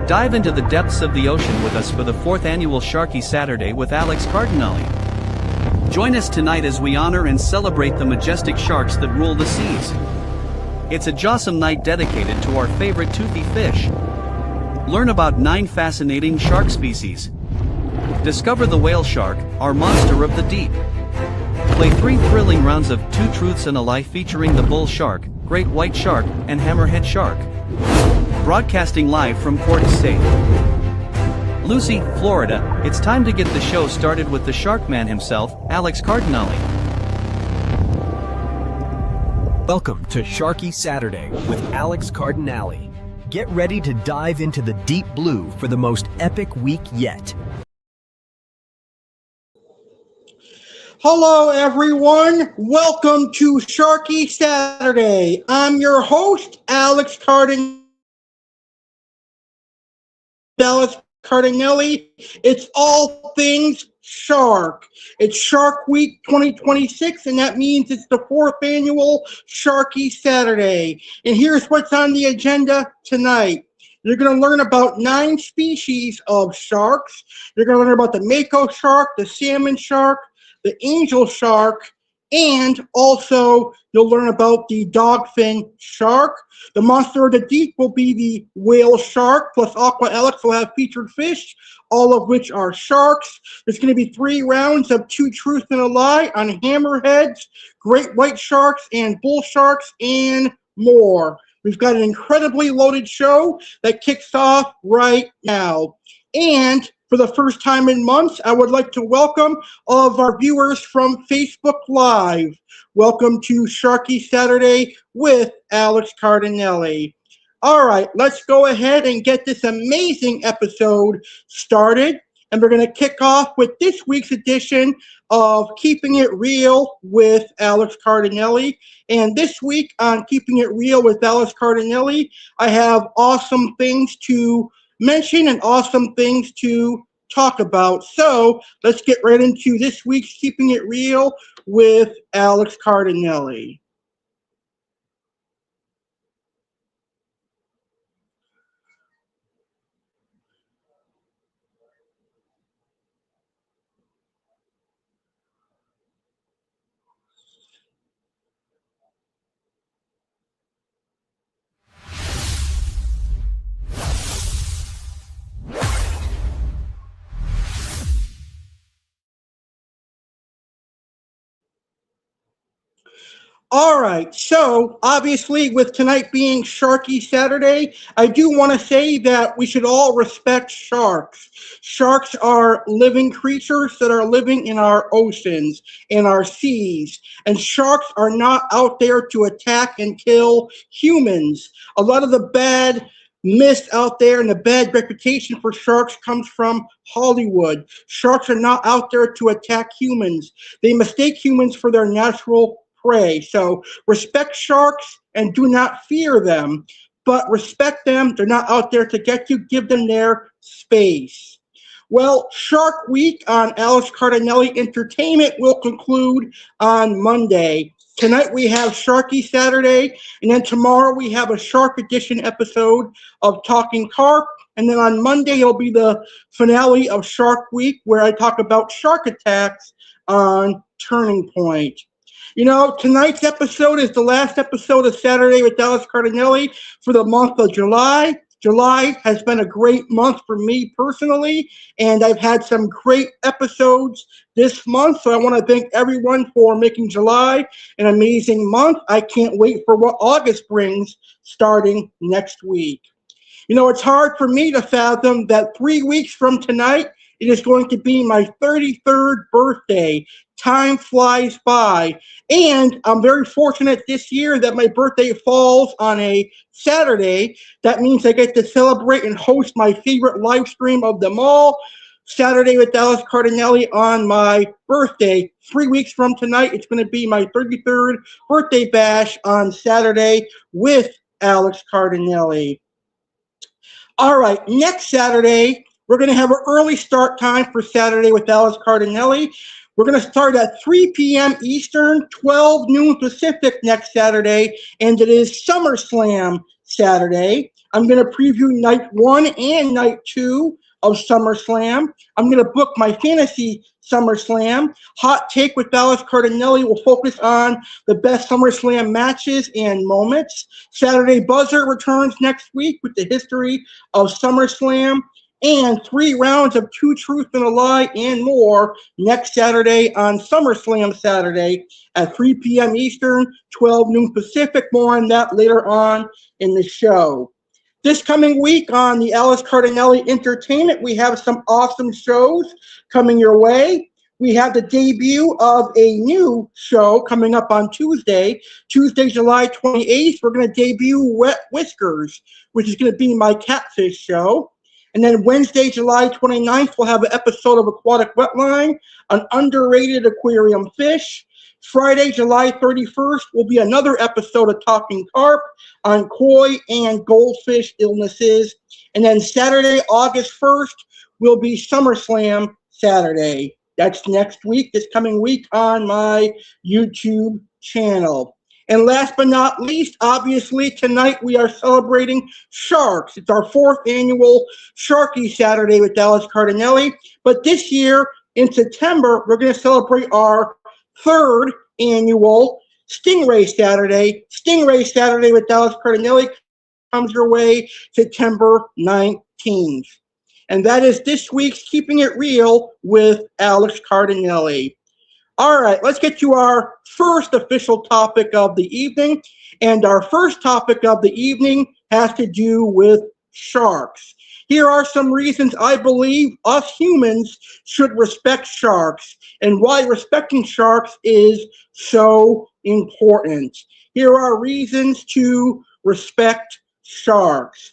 Dive into the depths of the ocean with us for the 4th annual Sharky Saturday with Alex Cardinale. Join us tonight as we honor and celebrate the majestic sharks that rule the seas. It's a JAWSOME night dedicated to our favorite toothy fish. Learn about 9 fascinating shark species. Discover the whale shark, our monster of the deep. Play 3 thrilling rounds of 2 Truths and a Lie featuring the bull shark, great white shark, and hammerhead shark. Broadcasting live from Port St. Lucie, Florida, it's time to get the show started with the shark man himself, Alex Cardinale. Welcome to Sharky Saturday with Alex Cardinale. Get ready to dive into the deep blue for the most epic week yet. Hello everyone, welcome to Sharky Saturday. I'm your host, Alex Cardinale. It's all things shark. It's Shark Week 2026, and that means it's the 4th annual Sharky Saturday. And here's what's on the agenda tonight. You're going to learn about 9 species of sharks. You're going to learn about the Mako shark, the salmon shark, the angel shark, and also you'll learn about the Dogfin shark. The monster of the deep will be the whale shark, plus Aqua Alex will have featured fish, all of which are sharks. There's going to be 3 rounds of 2 Truths and a Lie on hammerheads, great white sharks, and bull sharks, and more. We've got an incredibly loaded show that kicks off right now. And for the first time in months, I would like to welcome all of our viewers from Facebook Live. Welcome to Sharky Saturday with Alex Cardinale. All right, let's go ahead and get this amazing episode started. And we're going to kick off with this week's edition of Keeping It Real with Alex Cardinale. And this week on Keeping It Real with Alex Cardinale, I have awesome things to mention and awesome things to talk about. So let's get right into this week's Keeping It Real with Alex Cardinale. All right, so obviously with tonight being Sharky Saturday, I do want to say that we should all respect sharks. Sharks are living creatures that are living in our oceans, in our seas, and sharks are not out there to attack and kill humans. A lot of the bad myth out there and the bad reputation for sharks comes from Hollywood. Sharks are not out there to attack humans. They mistake humans for their natural prey. So respect sharks and do not fear them, but respect them. They're not out there to get you. Give them their space. Well, Shark Week on Alex Cardinale Entertainment will conclude on Monday. Tonight we have Sharky Saturday, and then tomorrow we have a Shark Edition episode of Talking Carp, and then on Monday it'll be the finale of Shark Week where I talk about shark attacks on Turning Point. You know, tonight's episode is the last episode of Saturday with Alex Cardinale for the month of July. July has been a great month for me personally, and I've had some great episodes this month, so I want to thank everyone for making July an amazing month. I can't wait for what August brings starting next week. You know, it's hard for me to fathom that 3 weeks from tonight, it is going to be my 33rd birthday. Time flies by. And I'm very fortunate this year that my birthday falls on a Saturday. That means I get to celebrate and host my favorite live stream of them all, Saturday with Alex Cardinale on my birthday. 3 weeks from tonight, it's going to be my 33rd birthday bash on Saturday with Alex Cardinale. All right, next Saturday, we're going to have an early start time for Saturday with Alex Cardinale. We're going to start at 3 p.m. Eastern, 12 noon Pacific next Saturday, and it is SummerSlam Saturday. I'm going to preview night 1 and night 2 of SummerSlam. I'm going to book my fantasy SummerSlam. Hot Take with Alex Cardinale will focus on the best SummerSlam matches and moments. Saturday Buzzer returns next week with the history of SummerSlam. And 3 rounds of Two Truths and a Lie and more next Saturday on SummerSlam Saturday at 3 p.m. Eastern, 12 noon Pacific. More on that later on in the show. This coming week on the Alex Cardinale Entertainment, we have some awesome shows coming your way. We have the debut of a new show coming up on Tuesday, July 28th. We're going to debut Wet Whiskers, which is going to be my catfish show. And then Wednesday, July 29th, we'll have an episode of Aquatic Wetline, an underrated aquarium fish. Friday, July 31st, will be another episode of Talking Carp on koi and goldfish illnesses. And then Saturday, August 1st, will be SummerSlam Saturday. That's next week, this coming week on my YouTube channel. And last but not least, obviously, tonight we are celebrating sharks. It's our 4th annual Sharky Saturday with Alex Cardinale. But this year, in September, we're going to celebrate our 3rd annual Stingray Saturday. Stingray Saturday with Alex Cardinale comes your way September 19th. And that is this week's Keeping It Real with Alex Cardinale. All right, let's get to our first official topic of the evening. And our first topic of the evening has to do with sharks. Here are some reasons I believe us humans should respect sharks and why respecting sharks is so important. Here are reasons to respect sharks.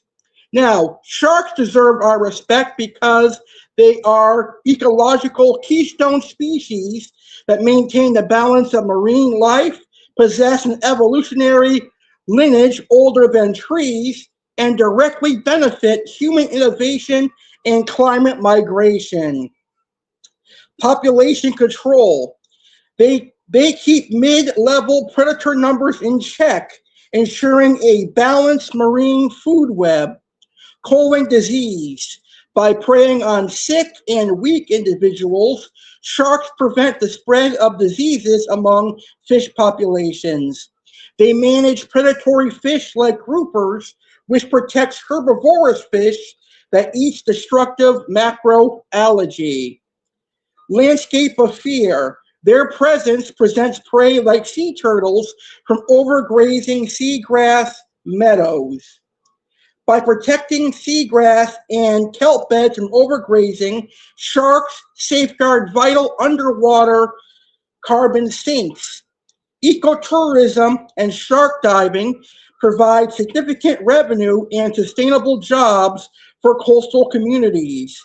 Now, sharks deserve our respect because they are ecological keystone species that maintain the balance of marine life, possess an evolutionary lineage older than trees, and directly benefit human innovation and climate migration. Population control. They keep mid-level predator numbers in check, ensuring a balanced marine food web. Culling disease. By preying on sick and weak individuals, sharks prevent the spread of diseases among fish populations. They manage predatory fish like groupers, which protects herbivorous fish that eats destructive macroalgae. Landscape of fear. Their presence presents prey like sea turtles from overgrazing seagrass meadows. By protecting seagrass and kelp beds from overgrazing, sharks safeguard vital underwater carbon sinks. Ecotourism and shark diving provide significant revenue and sustainable jobs for coastal communities.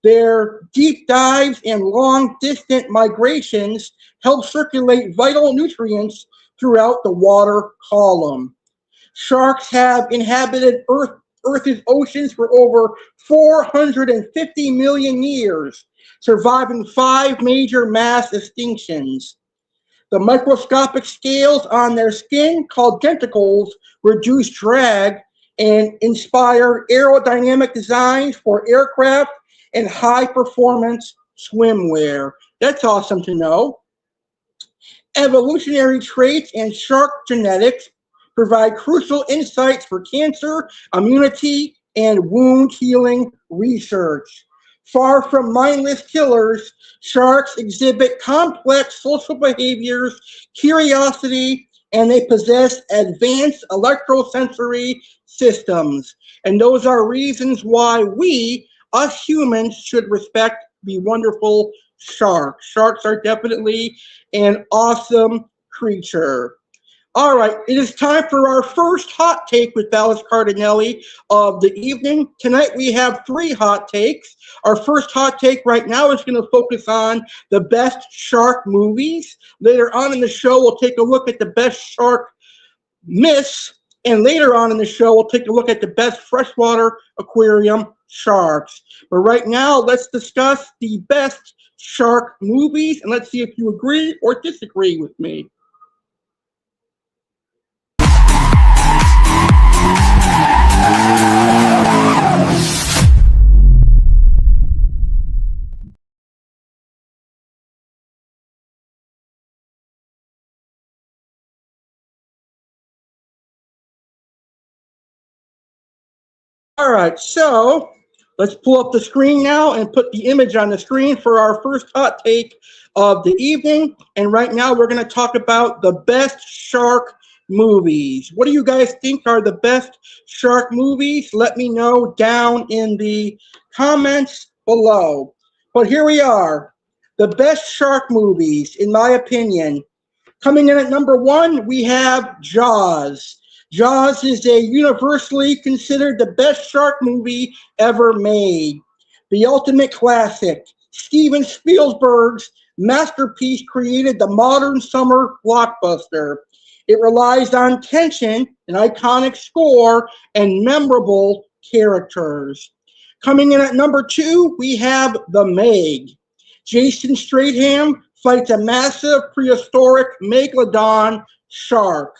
Their deep dives and long-distance migrations help circulate vital nutrients throughout the water column. Sharks have inhabited Earth's oceans for over 450 million years, surviving 5 major mass extinctions. The microscopic scales on their skin, called denticles, reduce drag and inspire aerodynamic designs for aircraft and high-performance swimwear. That's awesome to know. Evolutionary traits and shark genetics provide crucial insights for cancer, immunity, and wound healing research. Far from mindless killers, sharks exhibit complex social behaviors, curiosity, and they possess advanced electrosensory systems. And those are reasons why we, us humans, should respect the wonderful shark. Sharks are definitely an awesome creature. All right, it is time for our first hot take with Alex Cardinale of the evening. Tonight we have 3 hot takes. Our first hot take right now is going to focus on the best shark movies. Later on in the show, we'll take a look at the best shark myths. And later on in the show, we'll take a look at the best freshwater aquarium sharks. But right now, let's discuss the best shark movies, and let's see if you agree or disagree with me. All right, so let's pull up the screen now and put the image on the screen for our first hot take of the evening. And right now we're going to talk about the best shark movies. What do you guys think are the best shark movies? Let me know down in the comments below. But here we are, the best shark movies, in my opinion. Coming in at number one, we have Jaws. Jaws is a universally considered the best shark movie ever made. The ultimate classic. Steven Spielberg's masterpiece created the modern summer blockbuster. It relies on tension, an iconic score, and memorable characters. Coming in at number two, we have The Meg. Jason Statham fights a massive prehistoric megalodon shark.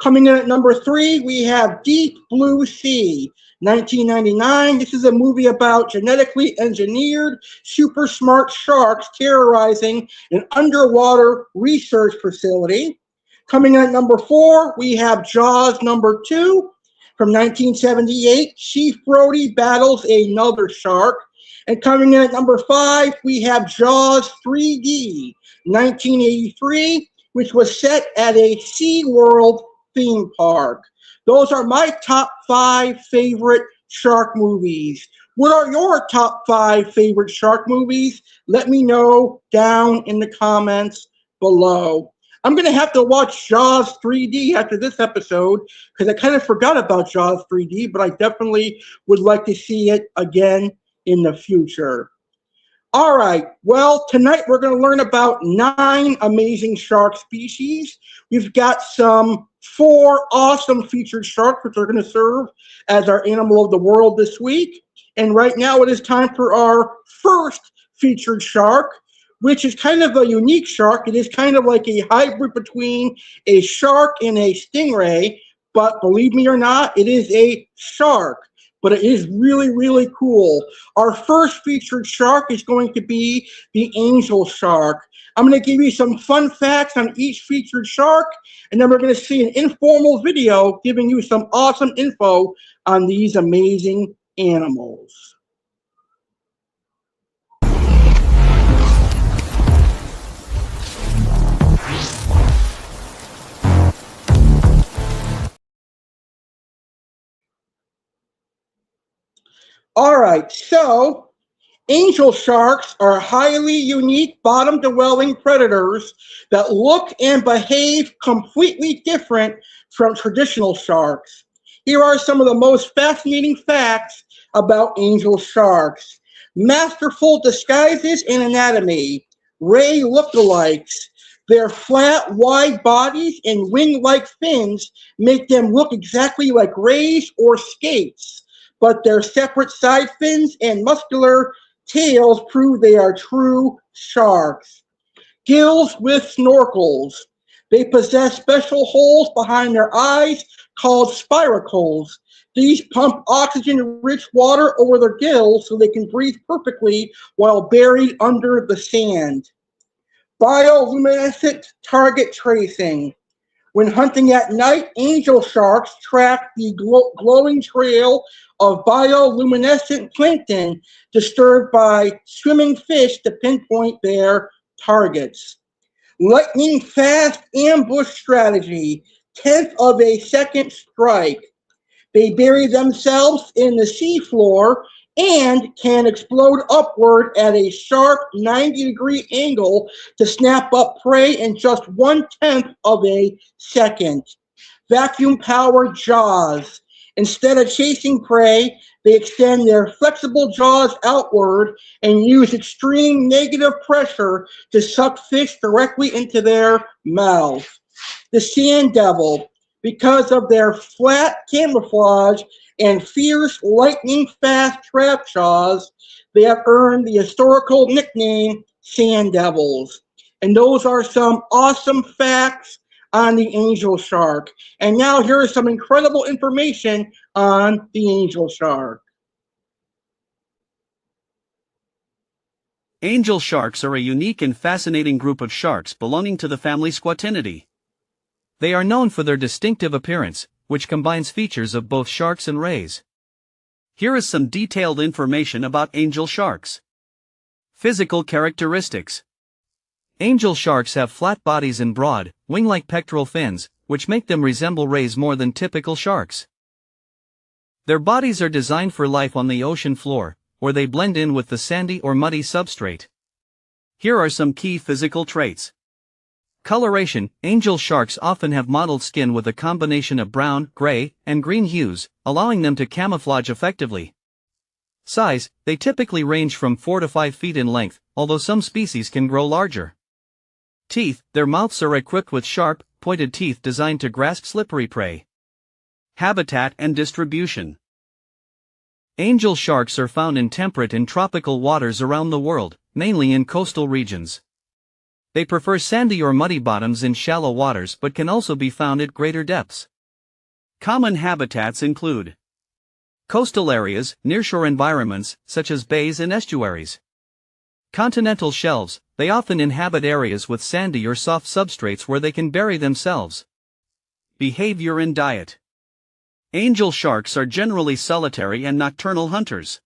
Coming in at number three, we have Deep Blue Sea, 1999. This is a movie about genetically engineered, super smart sharks terrorizing an underwater research facility. Coming in at number four, we have Jaws number two. From 1978, Chief Brody battles another shark. And coming in at number five, we have Jaws 3D, 1983, which was set at a SeaWorld theme park. Those are my top five favorite shark movies. What are your top five favorite shark movies? Let me know down in the comments below. I'm going to have to watch Jaws 3D after this episode because I kind of forgot about Jaws 3D, but I definitely would like to see it again in the future. All right, well, tonight we're going to learn about 9 amazing shark species. We've got some 4 awesome featured sharks, which are going to serve as our animal of the world this week. And right now it is time for our first featured shark, which is kind of a unique shark. It is kind of like a hybrid between a shark and a stingray, but believe me or not, it is a shark. But it is really, really cool. Our first featured shark is going to be the angel shark. I'm going to give you some fun facts on each featured shark, and then we're going to see an informal video giving you some awesome info on these amazing animals. All right, so angel sharks are highly unique bottom-dwelling predators that look and behave completely different from traditional sharks. Here are some of the most fascinating facts about angel sharks. Masterful disguises and anatomy, ray lookalikes. Their flat, wide bodies and wing-like fins make them look exactly like rays or skates, but their separate side fins and muscular tails prove they are true sharks. Gills with snorkels. They possess special holes behind their eyes called spiracles. These pump oxygen-rich water over their gills so they can breathe perfectly while buried under the sand. Bioluminescent target tracing. When hunting at night, angel sharks track the glowing trail of bioluminescent plankton disturbed by swimming fish to pinpoint their targets. Lightning fast ambush strategy, 1/10 of a second strike. They bury themselves in the seafloor and can explode upward at a sharp 90-degree angle to snap up prey in just 1/10 of a second. Vacuum-powered jaws. Instead of chasing prey, they extend their flexible jaws outward and use extreme negative pressure to suck fish directly into their mouth. The sand devil. Because of their flat camouflage and fierce lightning-fast trap jaws, they have earned the historical nickname Sand Devils. And those are some awesome facts on the angel shark. And now here is some incredible information on the angel shark. Angel sharks are a unique and fascinating group of sharks belonging to the family Squatinidae. They are known for their distinctive appearance, which combines features of both sharks and rays. Here is some detailed information about angel sharks. Physical characteristics. Angel sharks have flat bodies and broad, wing-like pectoral fins, which make them resemble rays more than typical sharks. Their bodies are designed for life on the ocean floor, where they blend in with the sandy or muddy substrate. Here are some key physical traits. Coloration. Angel sharks often have mottled skin with a combination of brown, gray, and green hues, allowing them to camouflage effectively. Size. They typically range from 4 to 5 feet in length, although some species can grow larger. Teeth. Their mouths are equipped with sharp, pointed teeth designed to grasp slippery prey. Habitat and distribution. Angel sharks are found in temperate and tropical waters around the world, mainly in coastal regions. They prefer sandy or muddy bottoms in shallow waters but can also be found at greater depths. Common habitats include coastal areas, nearshore environments, such as bays and estuaries. Continental shelves. They often inhabit areas with sandy or soft substrates where they can bury themselves. Behavior and diet. Angel sharks are generally solitary and nocturnal hunters.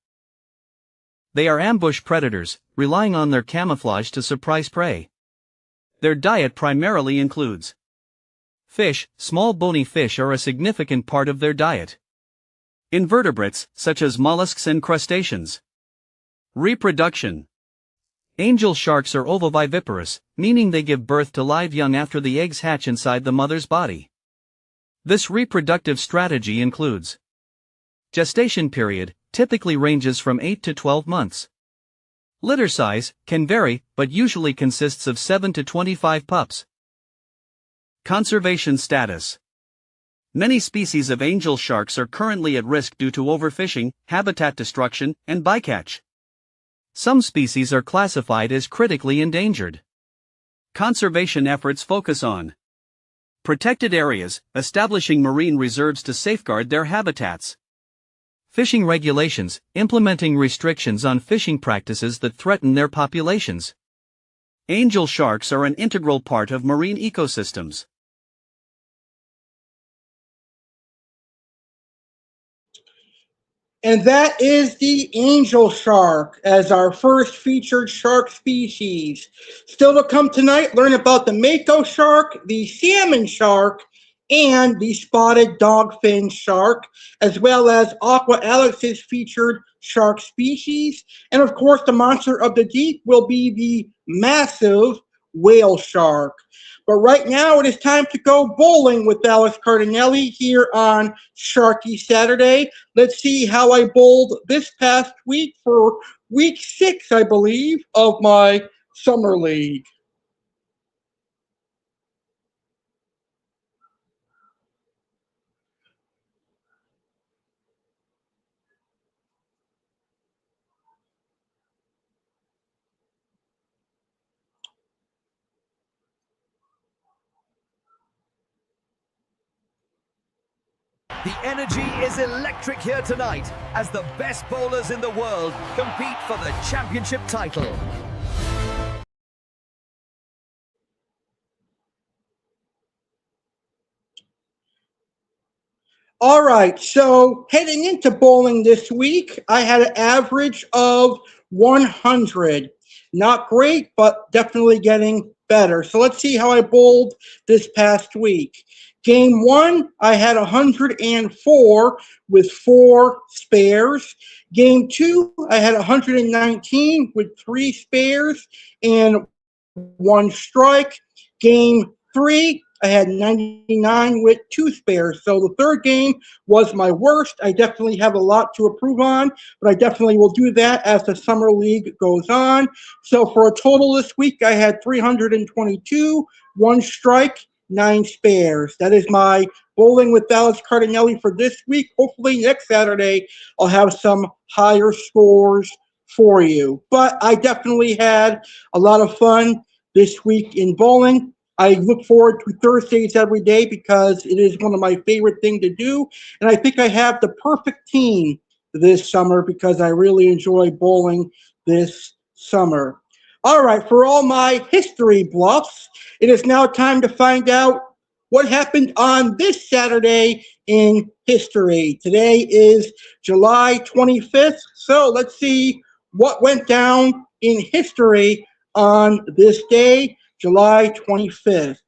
They are ambush predators, relying on their camouflage to surprise prey. Their diet primarily includes fish. Small bony fish are a significant part of their diet. Invertebrates, such as mollusks and crustaceans. Reproduction. Angel sharks are ovoviviparous, meaning they give birth to live young after the eggs hatch inside the mother's body. This reproductive strategy includes gestation period, typically ranges from 8 to 12 months. Litter size can vary, but usually consists of 7 to 25 pups. Conservation status. Many species of angel sharks are currently at risk due to overfishing, habitat destruction, and bycatch. Some species are classified as critically endangered. Conservation efforts focus on protected areas, establishing marine reserves to safeguard their habitats. Fishing regulations, implementing restrictions on fishing practices that threaten their populations. Angel sharks are an integral part of marine ecosystems. And that is the angel shark as our first featured shark species. Still to come tonight, learn about the Mako shark, the salmon shark, and the spotted dogfin shark, as well as Aqua Alex's featured shark species. And of course, the monster of the deep will be the massive whale shark. But right now, it is time to go bowling with Alex Cardinale here on Sharky Saturday. Let's see how I bowled this past week for week 6, I believe, of my summer league. The energy is electric here tonight as the best bowlers in the world compete for the championship title. All right, so heading into bowling this week, I had an average of 100. Not great, but definitely getting better. So let's see how I bowled this past week. Game 1, I had 104 with 4 spares. Game 2, I had 119 with 3 spares and 1 strike. Game 3, I had 99 with 2 spares. So the third game was my worst. I definitely have a lot to improve on, but I definitely will do that as the summer league goes on. So for a total this week, I had 322, 1 strike, 9 spares. That is my bowling with Alex Cardinale for this week. Hopefully next Saturday, I'll have some higher scores for you. But I definitely had a lot of fun this week in bowling. I look forward to Thursdays every day because it is one of my favorite things to do. And I think I have the perfect team this summer because I really enjoy bowling this summer. All right, for all my history bluffs, it is now time to find out what happened on this Saturday in history. Today is July 25th, so let's see what went down in history on this day, July 25th.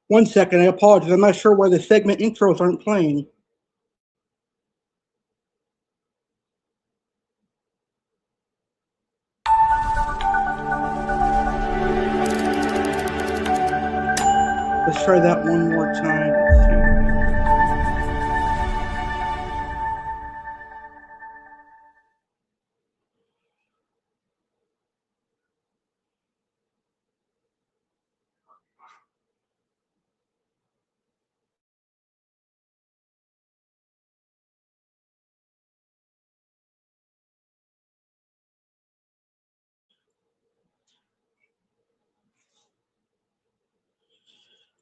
One second, I apologize. I'm not sure why the segment intros aren't playing. Let's try that one more time. Let's see.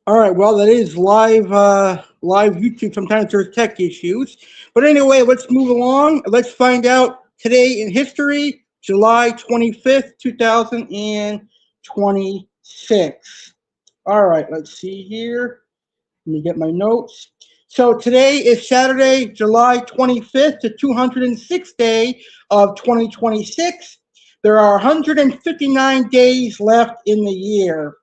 All right, well, that is live YouTube. Sometimes there's tech issues. But anyway, let's move along. Let's find out today in history, July 25th, 2026. All right, let's see here. Let me get my notes. So today is Saturday, July 25th, the 206th day of 2026. There are 159 days left in the year.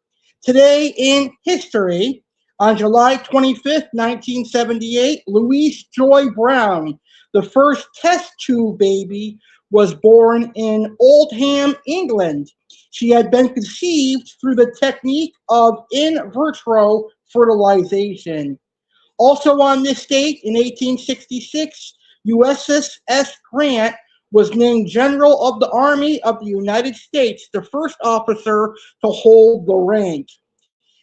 Today in history, on July 25th, 1978, Louise Joy Brown, the first test tube baby, was born in Oldham, England. She had been conceived through the technique of in vitro fertilization. Also on this date, in 1866, USS Grant was named General of the Army of the United States, the first officer to hold the rank.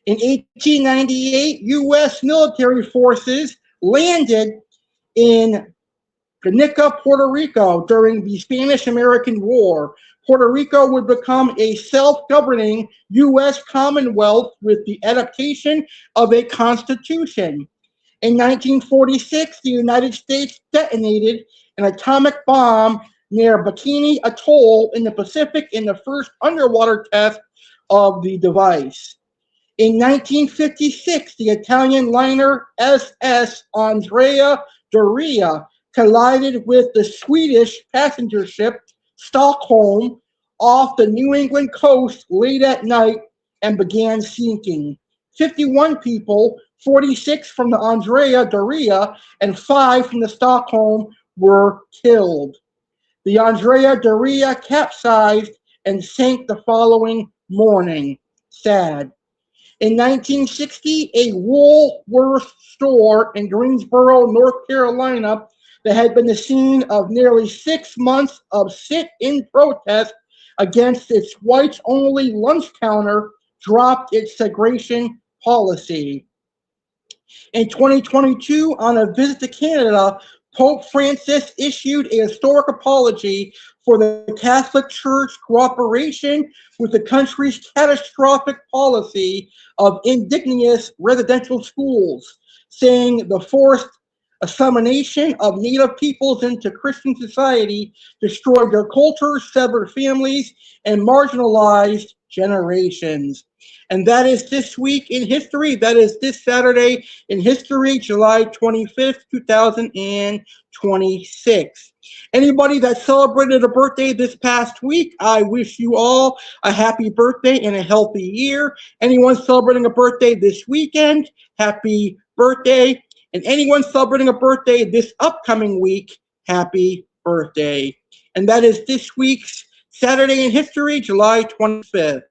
In 1898, U.S. military forces landed in Guernica, Puerto Rico during the Spanish-American War. Puerto Rico would become a self-governing U.S. Commonwealth with the adaptation of a constitution. In 1946, the United States detonated an atomic bomb near Bikini Atoll in the Pacific in the first underwater test of the device. In 1956, the Italian liner SS Andrea Doria collided with the Swedish passenger ship Stockholm off the New England coast late at night and began sinking. 51 people, 46 from the Andrea Doria and 5 from the Stockholm, were killed. The Andrea Doria capsized and sank the following morning. Sad. In 1960, a Woolworth store in Greensboro, North Carolina, that had been the scene of nearly 6 months of sit-in protest against its whites-only lunch counter, dropped its segregation policy. In 2022, on a visit to Canada, Pope Francis issued a historic apology for the Catholic Church cooperation with the country's catastrophic policy of indigenous residential schools, saying the forced assimilation of Native peoples into Christian society destroyed their cultures, severed families, and marginalized generations. And that is this week in history. That is this Saturday in history, July 25th, 2026. Anybody that celebrated a birthday this past week, I wish you all a happy birthday and a healthy year. Anyone celebrating a birthday this weekend, happy birthday. And anyone celebrating a birthday this upcoming week, happy birthday. And that is this week's Saturday in history, July 25th.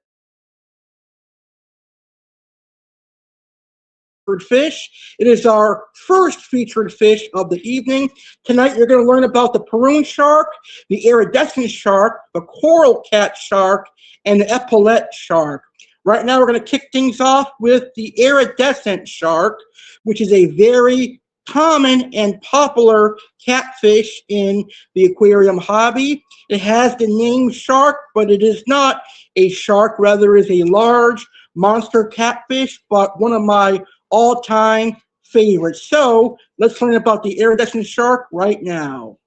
Fish. It is our first featured fish of the evening. Tonight you're going to learn about the Paroon shark, the Iridescent shark, the coral cat shark, and the Epilutete shark. Right now we're going to kick things off with the Iridescent shark, which is a very common and popular catfish in the aquarium hobby. It has the name shark, but it is not a shark. Rather, it is a large monster catfish, but one of my all-time favorites. So let's learn about the iridescent shark right now.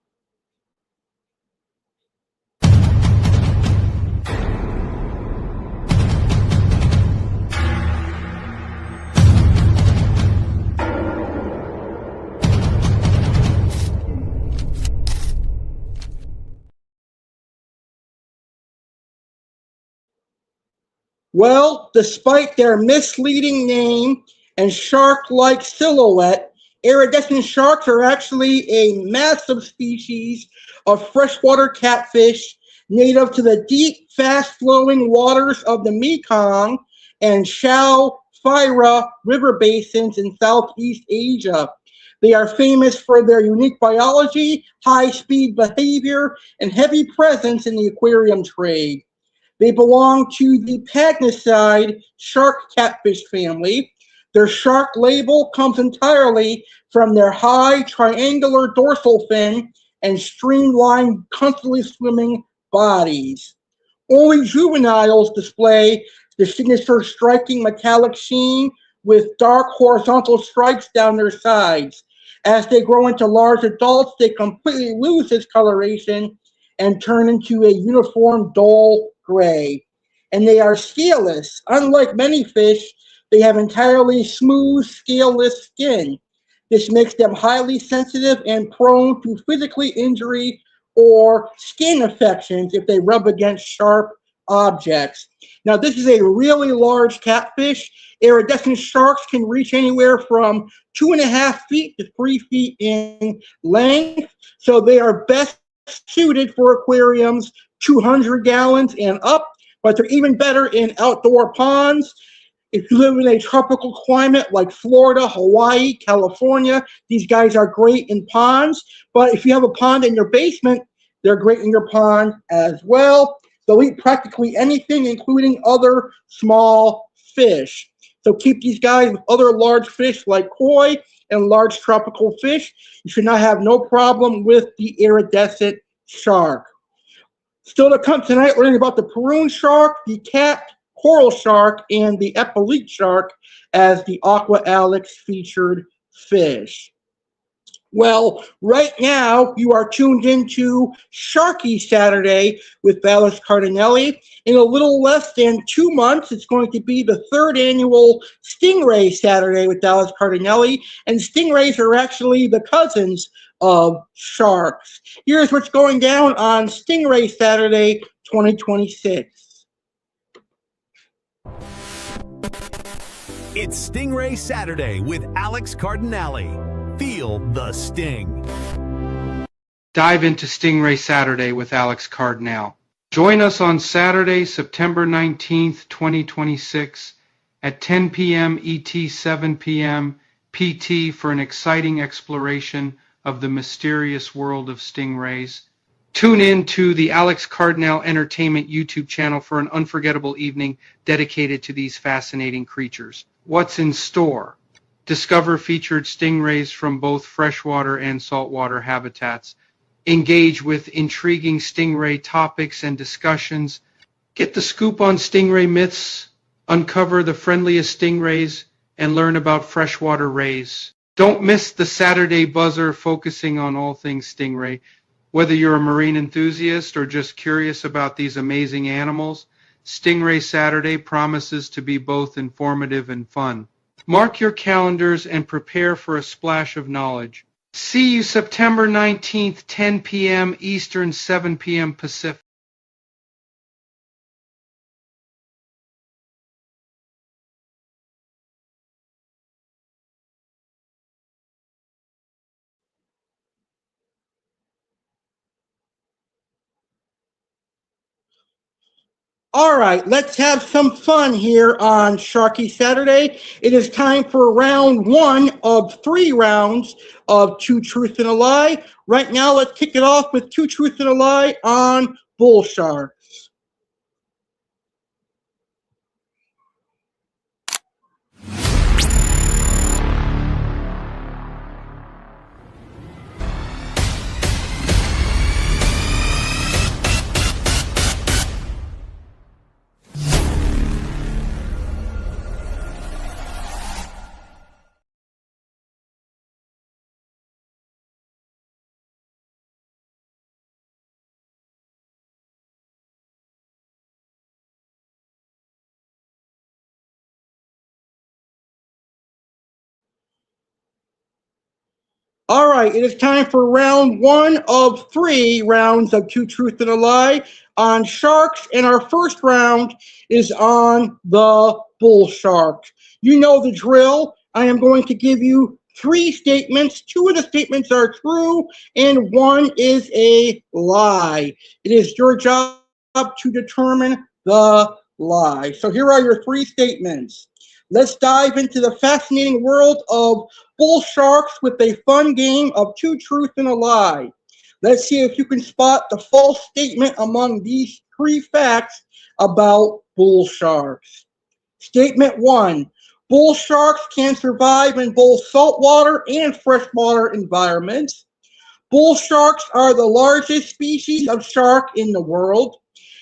Well, despite their misleading name and shark-like silhouette, iridescent sharks are actually a massive species of freshwater catfish native to the deep, fast-flowing waters of the Mekong and shallow Phira river basins in Southeast Asia. They are famous for their unique biology, high-speed behavior, and heavy presence in the aquarium trade. They belong to the Pagnicide shark catfish family. Their shark label comes entirely from their high triangular dorsal fin and streamlined, constantly swimming bodies. Only juveniles display the signature striking metallic sheen with dark horizontal stripes down their sides. As they grow into large adults, they completely lose this coloration and turn into a uniform dull gray. And they are scaleless. Unlike many fish, they have entirely smooth, scaleless skin. This makes them highly sensitive and prone to physically injury or skin infections if they rub against sharp objects. Now, this is a really large catfish. Iridescent sharks can reach anywhere from 2.5 feet to 3 feet in length, so they are best suited for aquariums 200 gallons and up, but they're even better in outdoor ponds. If you live in a tropical climate like Florida, Hawaii, California, these guys are great in ponds. But if you have a pond in your basement, they're great in your pond as well. They'll eat practically anything, including other small fish. So keep these guys with other large fish like koi and large tropical fish. You should not have no problem with the iridescent shark. Still to come tonight, we're learning about the Paroon shark, the cat coral shark, and the Epilutete shark as the Aqua Alex featured fish. Well, right now you are tuned into Sharky Saturday with Alex Cardinale. In a little less than 2 months, it's going to be the 3rd annual Stingray Saturday with Alex Cardinale, and stingrays are actually the cousins of sharks. Here's what's going down on Stingray Saturday 2026. It's Stingray Saturday with Alex Cardinale. Feel the sting. Dive into Stingray Saturday with Alex Cardinale. Join us on Saturday, September 19th, 2026 at 10 p.m. ET, 7 p.m. PT for an exciting exploration of the mysterious world of stingrays. Tune in to the Alex Cardinale Entertainment YouTube channel for an unforgettable evening dedicated to these fascinating creatures. What's in store? Discover featured stingrays from both freshwater and saltwater habitats. Engage with intriguing stingray topics and discussions. Get the scoop on stingray myths, uncover the friendliest stingrays, and learn about freshwater rays. Don't miss the Saturday buzzer focusing on all things stingray. Whether you're a marine enthusiast or just curious about these amazing animals, Stingray Saturday promises to be both informative and fun. Mark your calendars and prepare for a splash of knowledge. See you September 19th, 10 p.m. Eastern, 7 p.m. Pacific. All right, let's have some fun here on Sharky Saturday. It is time for round 1 of 3 rounds of Two Truths and a Lie. Right now, let's kick it off with Two Truths and a Lie on bull sharks. All right, it is time for round one of 3 rounds of Two Truths and a Lie on sharks, and our first round is on the bull shark. You know the drill. I am going to give you 3 statements. 2 of the statements are true, and 1 is a lie. It is your job to determine the lie. So here are your 3 statements. Let's dive into the fascinating world of bull sharks with a fun game of 2 truths and a lie. Let's see if you can spot the false statement among these 3 facts about bull sharks. Statement 1. Bull sharks can survive in both saltwater and freshwater environments. Bull sharks are the largest species of shark in the world,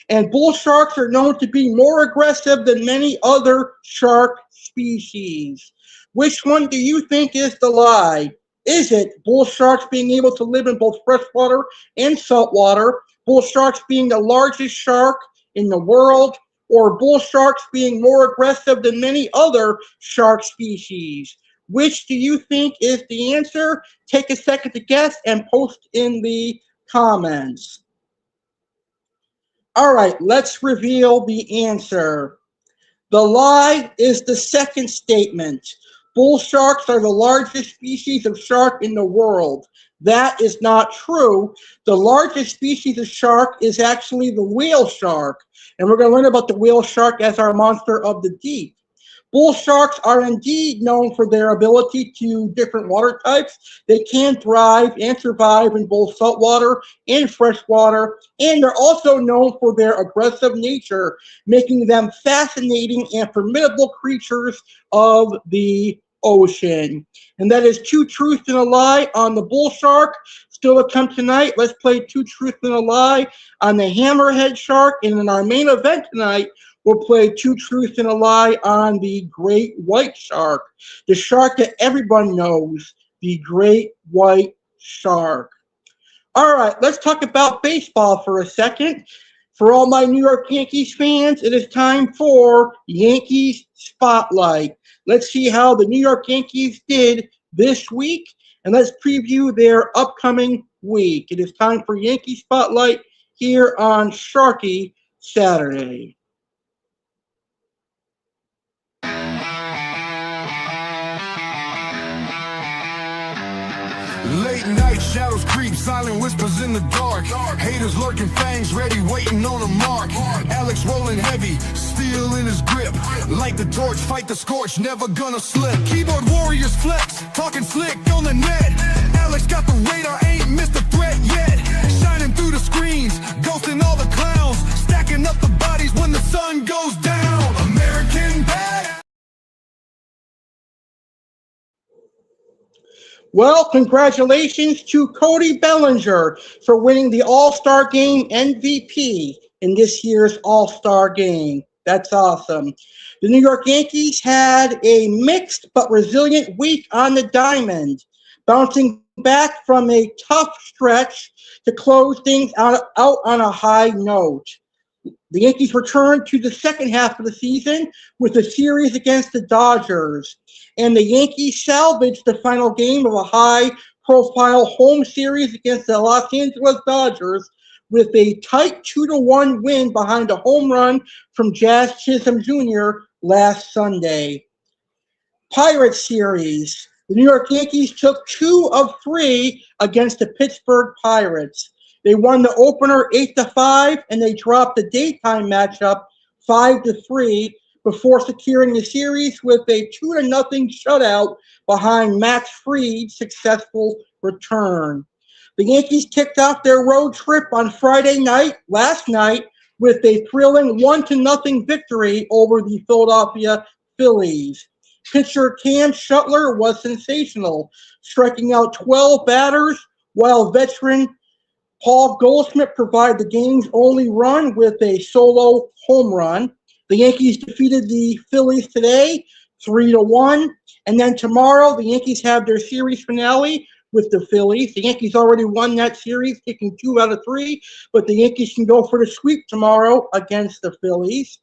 and bull sharks are known to be more aggressive than many other shark species. Which one do you think is the lie? Is it bull sharks being able to live in both freshwater and saltwater, bull sharks being the largest shark in the world, or bull sharks being more aggressive than many other shark species? Which do you think is the answer? Take a second to guess and post in the comments. All right, let's reveal the answer. The lie is the second statement. Bull sharks are the largest species of shark in the world. That is not true. The largest species of shark is actually the whale shark, and we're going to learn about the whale shark as our monster of the deep. Bull sharks are indeed known for their ability to different water types. They can thrive and survive in both saltwater and freshwater, and they're also known for their aggressive nature, making them fascinating and formidable creatures of the ocean. And that is 2 truths and a lie on the bull shark. Still to come tonight, let's play 2 truths and a lie on the hammerhead shark, and in our main event tonight, we'll play 2 truths and a lie on the great white shark, the shark that everyone knows, the great white shark. All right, let's talk about baseball for a second. For all my New York Yankees fans, it is time for Yankees Spotlight. Let's see how the New York Yankees did this week, and let's preview their upcoming week. It is time for Yankee Spotlight here on Sharky Saturday. Late night shadows creep, silent whispers in the dark. Haters lurking, fangs ready, waiting on a mark. Alex rolling heavy, steel in his grip. Light the torch, fight the scorch, never gonna slip. Keyboard warriors flex, talking slick on the net. Alex got the radar, ain't missed a threat yet. Shining through the screens, ghosting all the clowns. Stacking up the bodies when the sun goes down. American bad. Well, congratulations to Cody Bellinger for winning the All-Star Game MVP in this year's All-Star Game. That's awesome. The New York Yankees had a mixed but resilient week on the diamond, bouncing back from a tough stretch to close things out on a high note. The Yankees returned to the second half of the season with a series against the Dodgers, and the Yankees salvaged the final game of a high-profile home series against the Los Angeles Dodgers with a tight 2-1 win behind a home run from Jazz Chisholm Jr. last Sunday. Pirates series. The New York Yankees took 2 of 3 against the Pittsburgh Pirates. They won the opener 8-5, and they dropped the daytime matchup 5-3 before securing the series with a 2-0 shutout behind Max Fried's successful return. The Yankees kicked off their road trip on Friday night, last night, with a thrilling 1-0 victory over the Philadelphia Phillies. Pitcher Cam Shuttler was sensational, striking out 12 batters, while veteran Paul Goldschmidt provided the game's only run with a solo home run. The Yankees defeated the Phillies today, 3-1. And then tomorrow, the Yankees have their series finale with the Phillies. The Yankees already won that series, taking 2 out of 3. But the Yankees can go for the sweep tomorrow against the Phillies.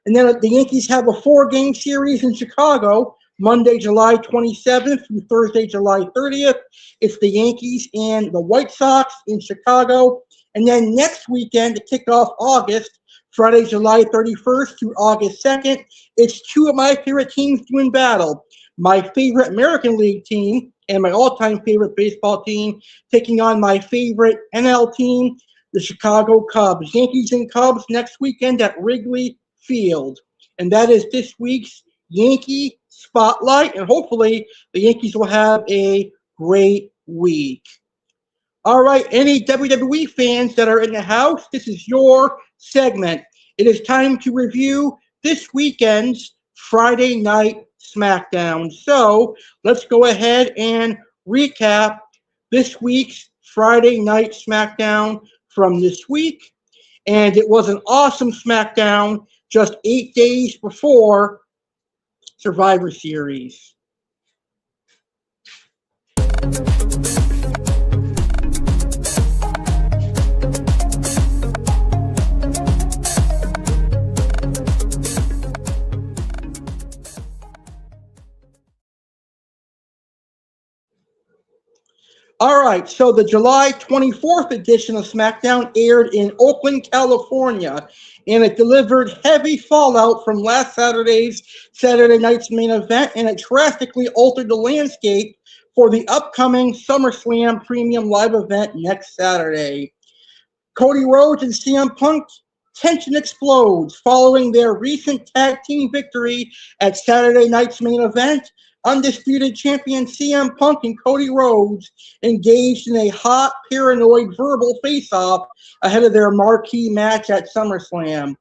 And then the Yankees have a 4-game series in Chicago Monday, July 27th through Thursday, July 30th, it's the Yankees and the White Sox in Chicago. And then next weekend, to kick off August, Friday, July 31st through August 2nd, it's two of my favorite teams doing battle. My favorite American League team and my all-time favorite baseball team taking on my favorite NL team, the Chicago Cubs. Yankees and Cubs next weekend at Wrigley Field. And that is this week's Yankee Spotlight, and hopefully the Yankees will have a great week. All right, any WWE fans that are in the house, this is your segment. It is time to review this weekend's Friday Night SmackDown. So let's go ahead and recap this week's Friday Night SmackDown from this week. And it was an awesome SmackDown just 8 days before Survivor Series. All right, so the July 24th edition of SmackDown aired in Oakland, California, and it delivered heavy fallout from last Saturday's Saturday night's main event, and it drastically altered the landscape for the upcoming SummerSlam Premium Live event next Saturday. Cody Rhodes and CM Punk, tension explodes following their recent tag team victory at Saturday night's main event. Undisputed champion CM Punk and Cody Rhodes engaged in a hot, paranoid verbal face-off ahead of their marquee match at SummerSlam.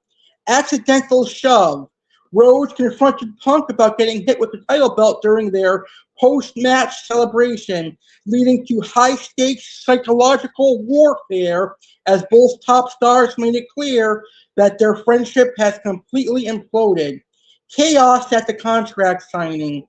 Accidental shove. Rhodes confronted Punk about getting hit with the title belt during their post-match celebration, leading to high-stakes psychological warfare as both top stars made it clear that their friendship has completely imploded. Chaos at the contract signing.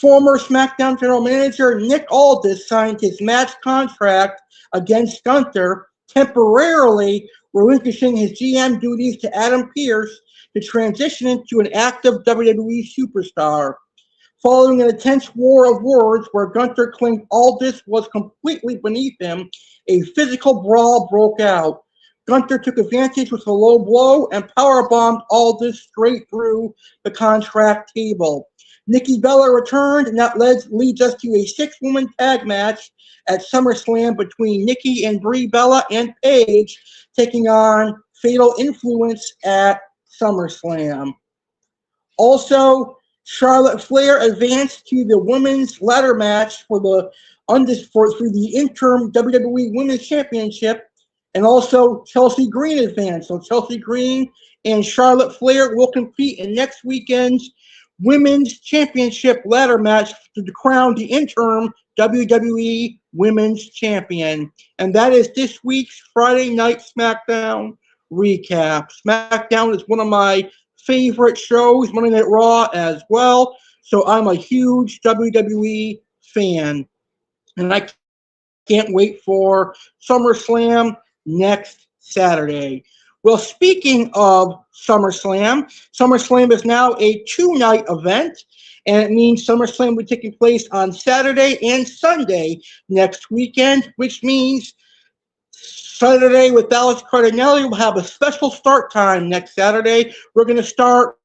Former SmackDown General Manager Nick Aldis signed his match contract against Gunther, temporarily relinquishing his GM duties to Adam Pearce to transition into an active WWE superstar. Following an intense war of words where Gunther claimed Aldis was completely beneath him, a physical brawl broke out. Gunther took advantage with a low blow and powerbombed Aldis straight through the contract table. Nikki Bella returned, and that leads us to a 6-woman tag match at SummerSlam between Nikki and Brie Bella and Paige, taking on Fatal Influence at SummerSlam. Also, Charlotte Flair advanced to the women's ladder match for the interim WWE Women's Championship, and also Chelsea Green advanced. So Chelsea Green and Charlotte Flair will compete in next weekend's Women's Championship ladder match to crown the interim WWE Women's Champion. And that is this week's Friday Night SmackDown recap. SmackDown is one of my favorite shows, Monday Night Raw as well. So I'm a huge WWE fan. And I can't wait for SummerSlam next Saturday. Well, speaking of SummerSlam, SummerSlam is now a 2-night event, and it means SummerSlam will be taking place on Saturday and Sunday next weekend, which means Saturday with Alex Cardinale will have a special start time next Saturday. We're going to start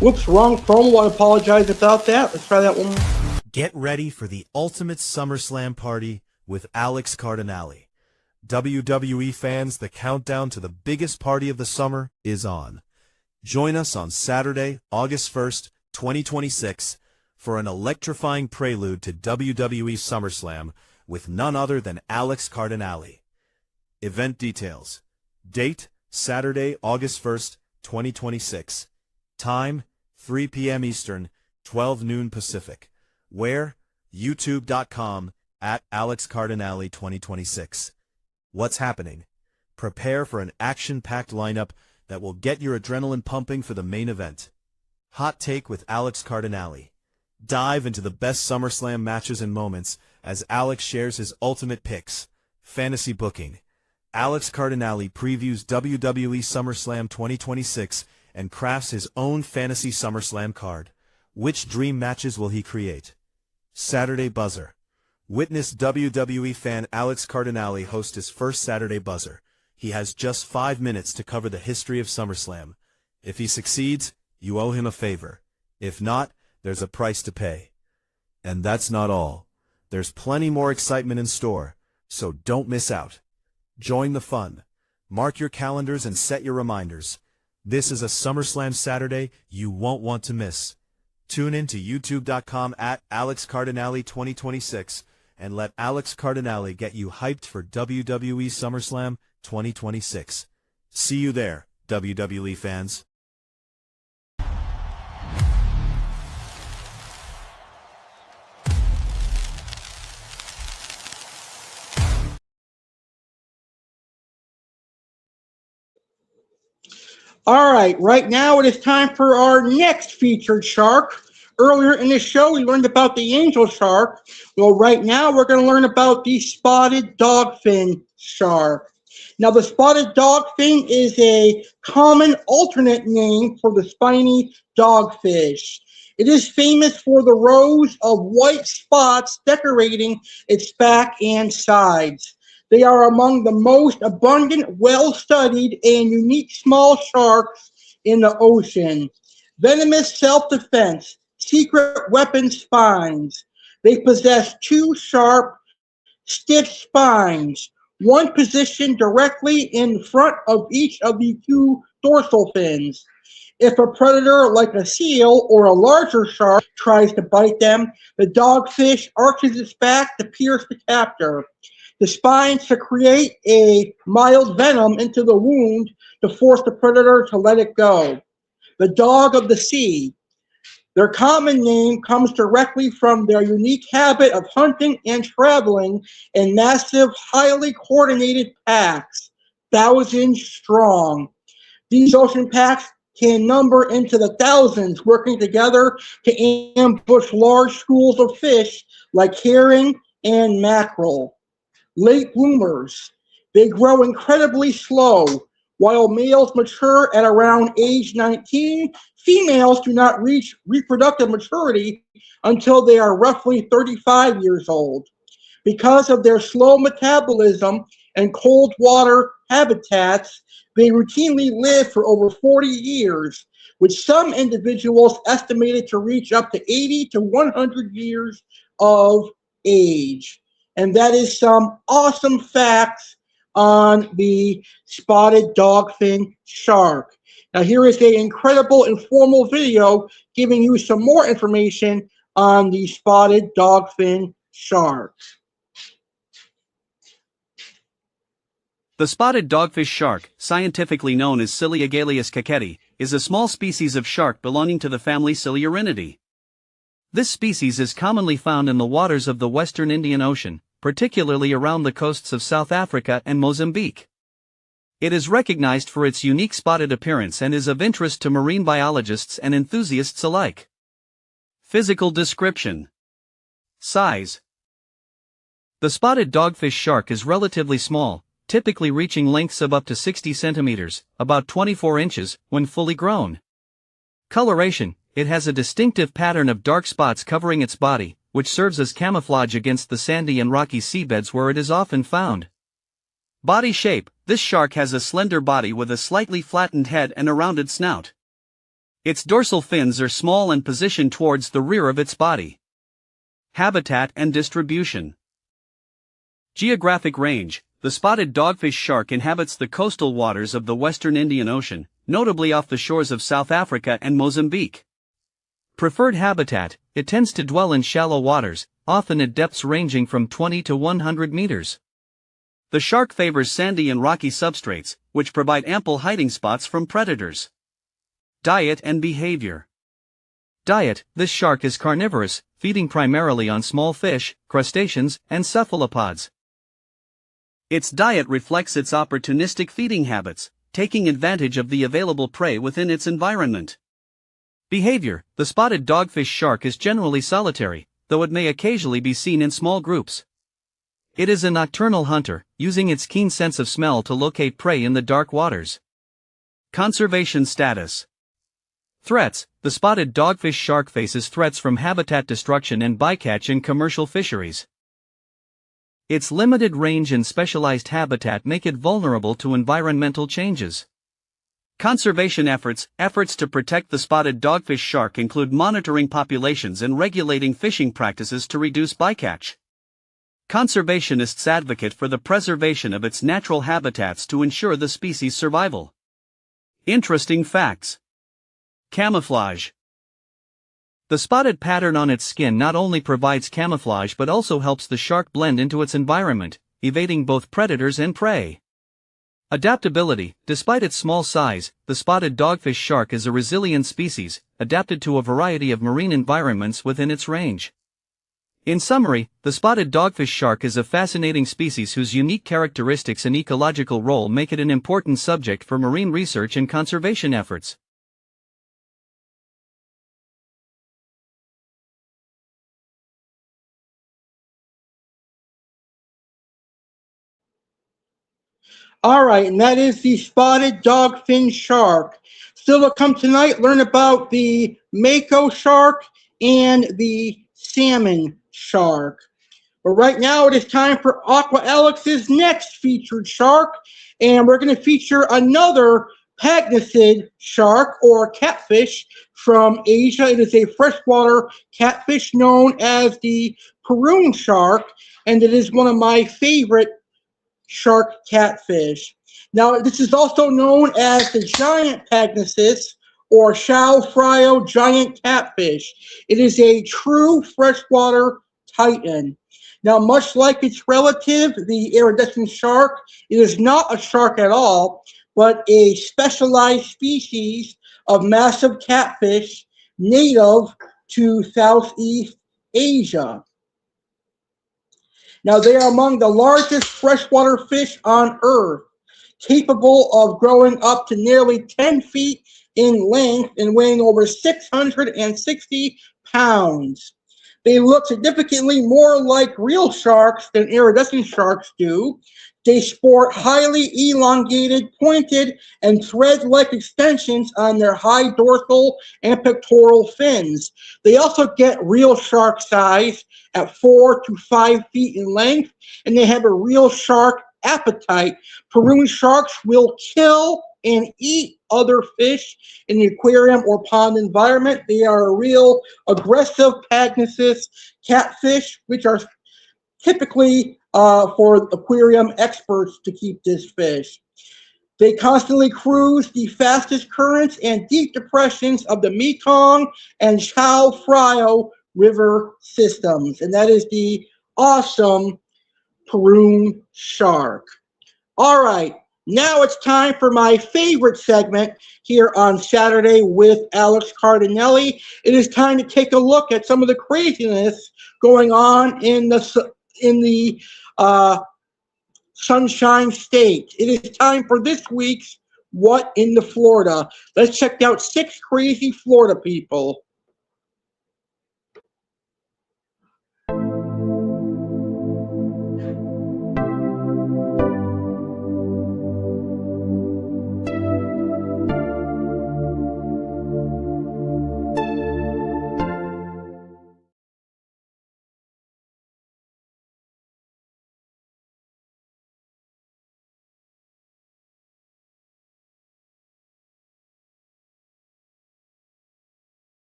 Whoops, wrong promo. I apologize about that. Let's try that one more. Get ready for the ultimate SummerSlam party with Alex Cardinale. WWE fans, the countdown to the biggest party of the summer is on. Join us on Saturday, August 1st, 2026, for an electrifying prelude to WWE SummerSlam with none other than Alex Cardinale. Event details. Date, Saturday, August 1st, 2026. Time, 3 p.m. Eastern, 12 noon Pacific. Where? YouTube.com @Alex Cardinale 2026. What's happening? Prepare for an action-packed lineup that will get your adrenaline pumping for the main event. Hot Take with Alex Cardinale. Dive into the best SummerSlam matches and moments as Alex shares his ultimate picks. Fantasy booking. Alex Cardinale previews WWE SummerSlam 2026 and crafts his own fantasy SummerSlam card. Which dream matches will he create? Saturday Buzzer. Witness WWE fan Alex Cardinale host his first Saturday Buzzer. He has just 5 minutes to cover the history of SummerSlam. If he succeeds, you owe him a favor. If not, there's a price to pay. And that's not all. There's plenty more excitement in store, so don't miss out. Join the fun. Mark your calendars and set your reminders. This is a SummerSlam Saturday you won't want to miss. Tune in to youtube.com @Alex Cardinale 2026 and let Alex Cardinale get you hyped for WWE SummerSlam 2026. See you there, WWE fans. All right now it is time for our next featured shark. Earlier in this show, we learned about the angel shark. Well, right now we're going to learn about the spotted dogfin shark. Now, the spotted dogfin is a common alternate name for the spiny dogfish. It is famous for the rows of white spots decorating its back and sides. They are among the most abundant, well-studied, and unique small sharks in the ocean. Venomous self-defense, secret weapon spines. They possess 2 sharp, stiff spines, one positioned directly in front of each of the 2 dorsal fins. If a predator like a seal or a larger shark tries to bite them, the dogfish arches its back to pierce the captor. The spines to create a mild venom into the wound to force the predator to let it go. The dog of the sea. Their common name comes directly from their unique habit of hunting and traveling in massive, highly coordinated packs, thousands strong. These ocean packs can number into the thousands, working together to ambush large schools of fish like herring and mackerel. Late bloomers. They grow incredibly slow. While males mature at around age 19, females do not reach reproductive maturity until they are roughly 35 years old. Because of their slow metabolism and cold water habitats, they routinely live for over 40 years, with some individuals estimated to reach up to 80 to 100 years of age. And that is some awesome facts on the spotted dogfin shark. Now here is an incredible informal video giving you some more information on the spotted dogfin shark. The spotted dogfish shark, scientifically known as Ciliegalius caqueti, is a small species of shark belonging to the family Ciliarinidae. This species is commonly found in the waters of the western Indian Ocean, particularly around the coasts of South Africa and Mozambique. It is recognized for its unique spotted appearance and is of interest to marine biologists and enthusiasts alike. Physical description. Size. The spotted dogfish shark is relatively small, typically reaching lengths of up to 60 centimeters, about 24 inches, when fully grown. Coloration. It has a distinctive pattern of dark spots covering its body, which serves as camouflage against the sandy and rocky seabeds where it is often found. Body shape. This shark has a slender body with a slightly flattened head and a rounded snout. Its dorsal fins are small and positioned towards the rear of its body. Habitat and distribution. Geographic range. The spotted dogfish shark inhabits the coastal waters of the western Indian Ocean, notably off the shores of South Africa and Mozambique. Preferred habitat, it tends to dwell in shallow waters, often at depths ranging from 20 to 100 meters. The shark favors sandy and rocky substrates, which provide ample hiding spots from predators. Diet and behavior. Diet: this shark is carnivorous, feeding primarily on small fish, crustaceans, and cephalopods. Its diet reflects its opportunistic feeding habits, taking advantage of the available prey within its environment. Behavior: the spotted dogfish shark is generally solitary, though it may occasionally be seen in small groups. It is a nocturnal hunter, using its keen sense of smell to locate prey in the dark waters. Conservation status. Threats: the spotted dogfish shark faces threats from habitat destruction and bycatch in commercial fisheries. Its limited range and specialized habitat make it vulnerable to environmental changes. Conservation efforts to protect the spotted dogfish shark include monitoring populations and regulating fishing practices to reduce bycatch. Conservationists advocate for the preservation of its natural habitats to ensure the species' survival. Interesting facts. Camouflage. The spotted pattern on its skin not only provides camouflage but also helps the shark blend into its environment, evading both predators and prey. Adaptability: despite its small size, the spotted dogfish shark is a resilient species, adapted to a variety of marine environments within its range. In summary, the spotted dogfish shark is a fascinating species whose unique characteristics and ecological role make it an important subject for marine research and conservation efforts. All right, and that is the spotted dogfin shark. Still to come tonight, learn about the Mako shark and the salmon shark. But right now it is time for Aqua Alex's next featured shark, and we're going to feature another pagnacid shark or catfish from Asia. It is a freshwater catfish known as the Paroon shark, and it is one of my favorite shark catfish. Now, this is also known as the giant pagnacis or Shao Fryo giant catfish. It is a true freshwater titan. Now, much like its relative, the iridescent shark, it is not a shark at all, but a specialized species of massive catfish native to Southeast Asia. Now, they are among the largest freshwater fish on Earth, capable of growing up to nearly 10 feet in length and weighing over 660 pounds. They look significantly more like real sharks than iridescent sharks do. They sport highly elongated, pointed, and thread-like extensions on their high dorsal and pectoral fins. They also get real shark size at 4 to 5 feet in length, and they have a real shark appetite. Paroon sharks will kill and eat other fish in the aquarium or pond environment. They are a real aggressive pagnacis catfish, which are typically for aquarium experts to keep this fish. They constantly cruise the fastest currents and deep depressions of the Mekong and Chao Phraya river systems. And that is the awesome Paroon shark. All right, now it's time for my favorite segment here on Saturday with Alex Cardinale. It is time to take a look at some of the craziness going on in the Sunshine State. It is time for this week's What in the Florida. Let's check out 6 crazy Florida people.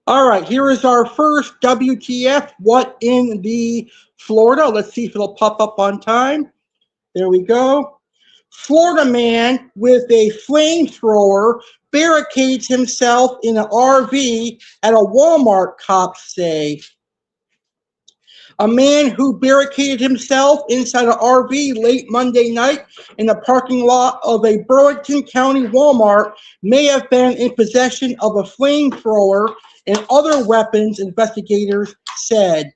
All right, here is our first WTF, what in the Florida. Let's see if it'll pop up on time. There we go. Florida man with a flamethrower barricades himself in an RV at a Walmart, cops say. A man who barricaded himself inside an RV late Monday night in the parking lot of a Burlington County Walmart may have been in possession of a flamethrower and other weapons, investigators said.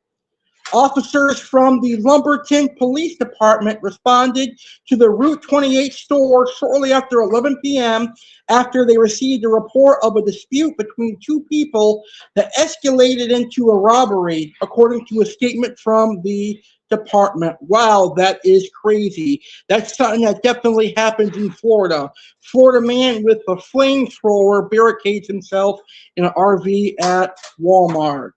Officers from the Lumberton Police Department responded to the Route 28 store shortly after 11 p.m. after they received a report of a dispute between two people that escalated into a robbery, according to a statement from the department. Wow, that is crazy. That's something that definitely happens in Florida. Florida man with a flamethrower barricades himself in an RV at Walmart.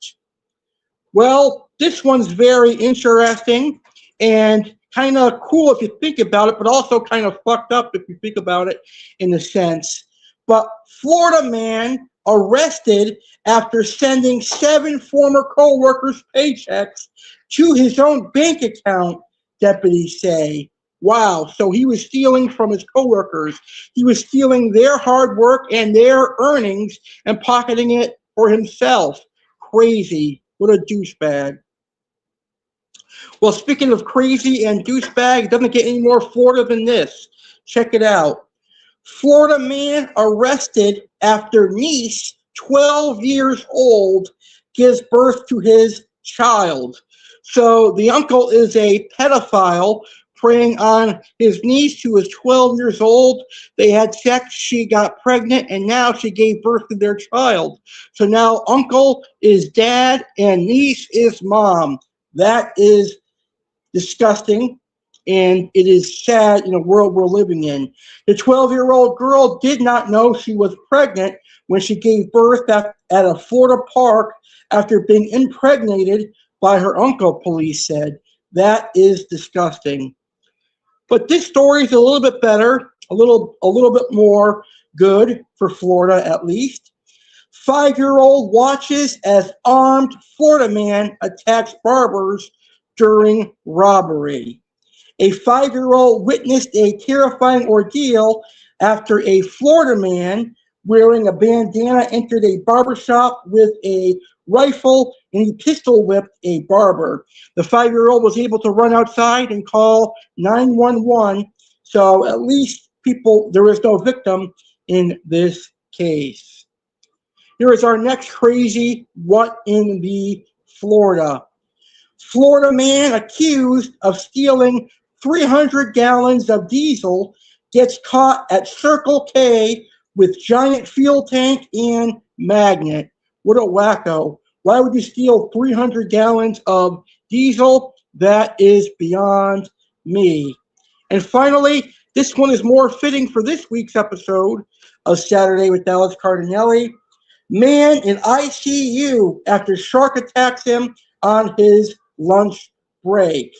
Well, this one's very interesting and kind of cool if you think about it, but also kind of fucked up if you think about it in a sense. But Florida man arrested after sending 7 former co-workers' paychecks to his own bank account, deputies say. Wow, so he was stealing from his co-workers. He was stealing their hard work and their earnings and pocketing it for himself. Crazy. What a douchebag. Well, speaking of crazy and douchebag, it doesn't get any more Florida than this. Check it out. Florida man arrested after niece, 12 years old, gives birth to his child. So the uncle is a pedophile preying on his niece who is 12 years old. They had sex, she got pregnant, and now she gave birth to their child. So now uncle is dad and niece is mom. That is disgusting, and it is sad in a world we're living in. The 12-year-old girl did not know she was pregnant when she gave birth at a Florida park after being impregnated by her uncle, police said. That is disgusting. But this story is a little bit better, a little bit more good for Florida at least. 5-year-old watches as armed Florida man attacks barbers during robbery. A 5-year-old witnessed a terrifying ordeal after a Florida man wearing a bandana entered a barbershop with a rifle and he pistol whipped a barber. The 5-year-old was able to run outside and call 911. So at least there is no victim in this case. Here is our next crazy what in the Florida. Florida man accused of stealing 300 gallons of diesel gets caught at Circle K with giant fuel tank and magnet. What a wacko. Why would you steal 300 gallons of diesel? That is beyond me. And finally, this one is more fitting for this week's episode of Saturday with Alex Cardinale. Man in ICU after shark attacks him on his lunch break.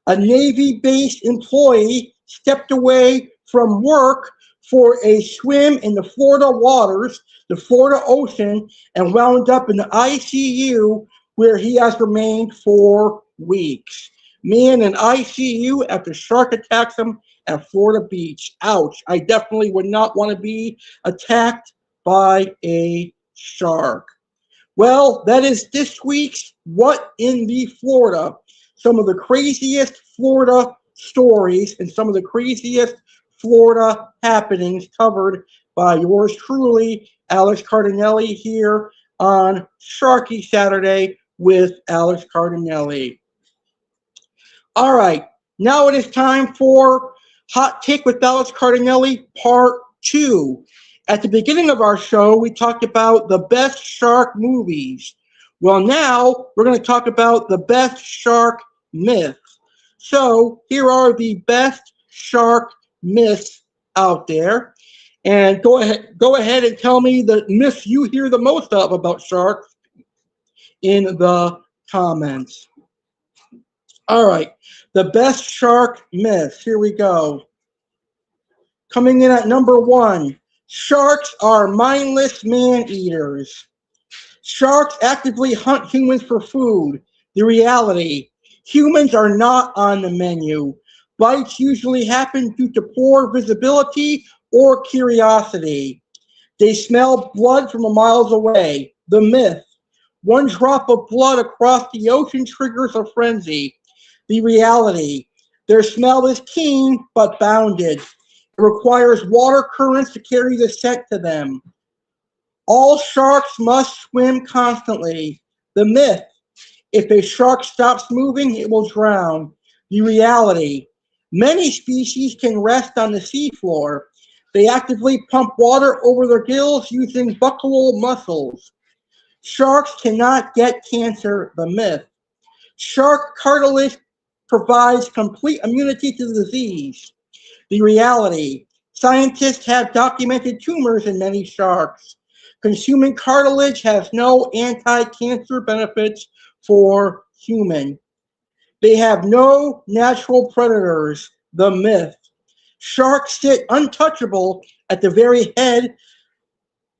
A Navy-based employee stepped away from work for a swim in the Florida waters, the Florida Ocean, and wound up in the ICU where he has remained for weeks. Man in ICU after shark attacks him at Florida Beach. Ouch. I definitely would not want to be attacked by a shark. Well, that is this week's What in the Florida. Some of the craziest Florida stories and some of the craziest Florida happenings covered by yours truly, Alex Cardinale, here on Sharky Saturday with Alex Cardinale. All right, now it is time for Hot Take with Alex Cardinale Part 2. At the beginning of our show, we talked about the best shark movies. Well, now we're going to talk about the best shark myths. So here are the best shark myths out there. And go ahead and tell me the myths you hear the most of about sharks in the comments. All right, the best shark myths. Here we go. Coming in at number 1. Sharks are mindless man-eaters. Sharks actively hunt humans for food. The reality, humans are not on the menu. Bites usually happen due to poor visibility or curiosity. They smell blood from miles away. The myth, one drop of blood across the ocean triggers a frenzy. The reality, their smell is keen but bounded. It requires water currents to carry the scent to them. All sharks must swim constantly. The myth, if a shark stops moving, it will drown. The reality, many species can rest on the seafloor. They actively pump water over their gills using buccal muscles. Sharks cannot get cancer. The myth, shark cartilage provides complete immunity to the disease. The reality, scientists have documented tumors in many sharks. Consuming cartilage has no anti-cancer benefits for human. They have no natural predators. The myth, sharks sit untouchable at the very head,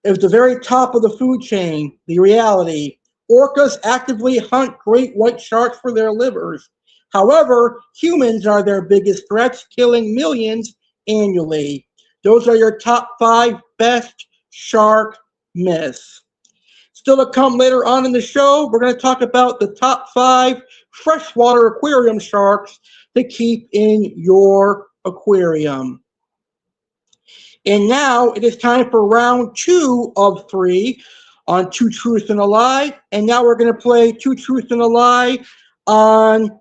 at the very top of the food chain. The reality, orcas actively hunt great white sharks for their livers. However, humans are their biggest threats, killing millions annually. Those are your top 5 best shark myths. Still to come later on in the show, we're going to talk about the top 5 freshwater aquarium sharks to keep in your aquarium. And now it is time for round 2 of 3 on Two Truths and a Lie. And now we're going to play Two Truths and a Lie on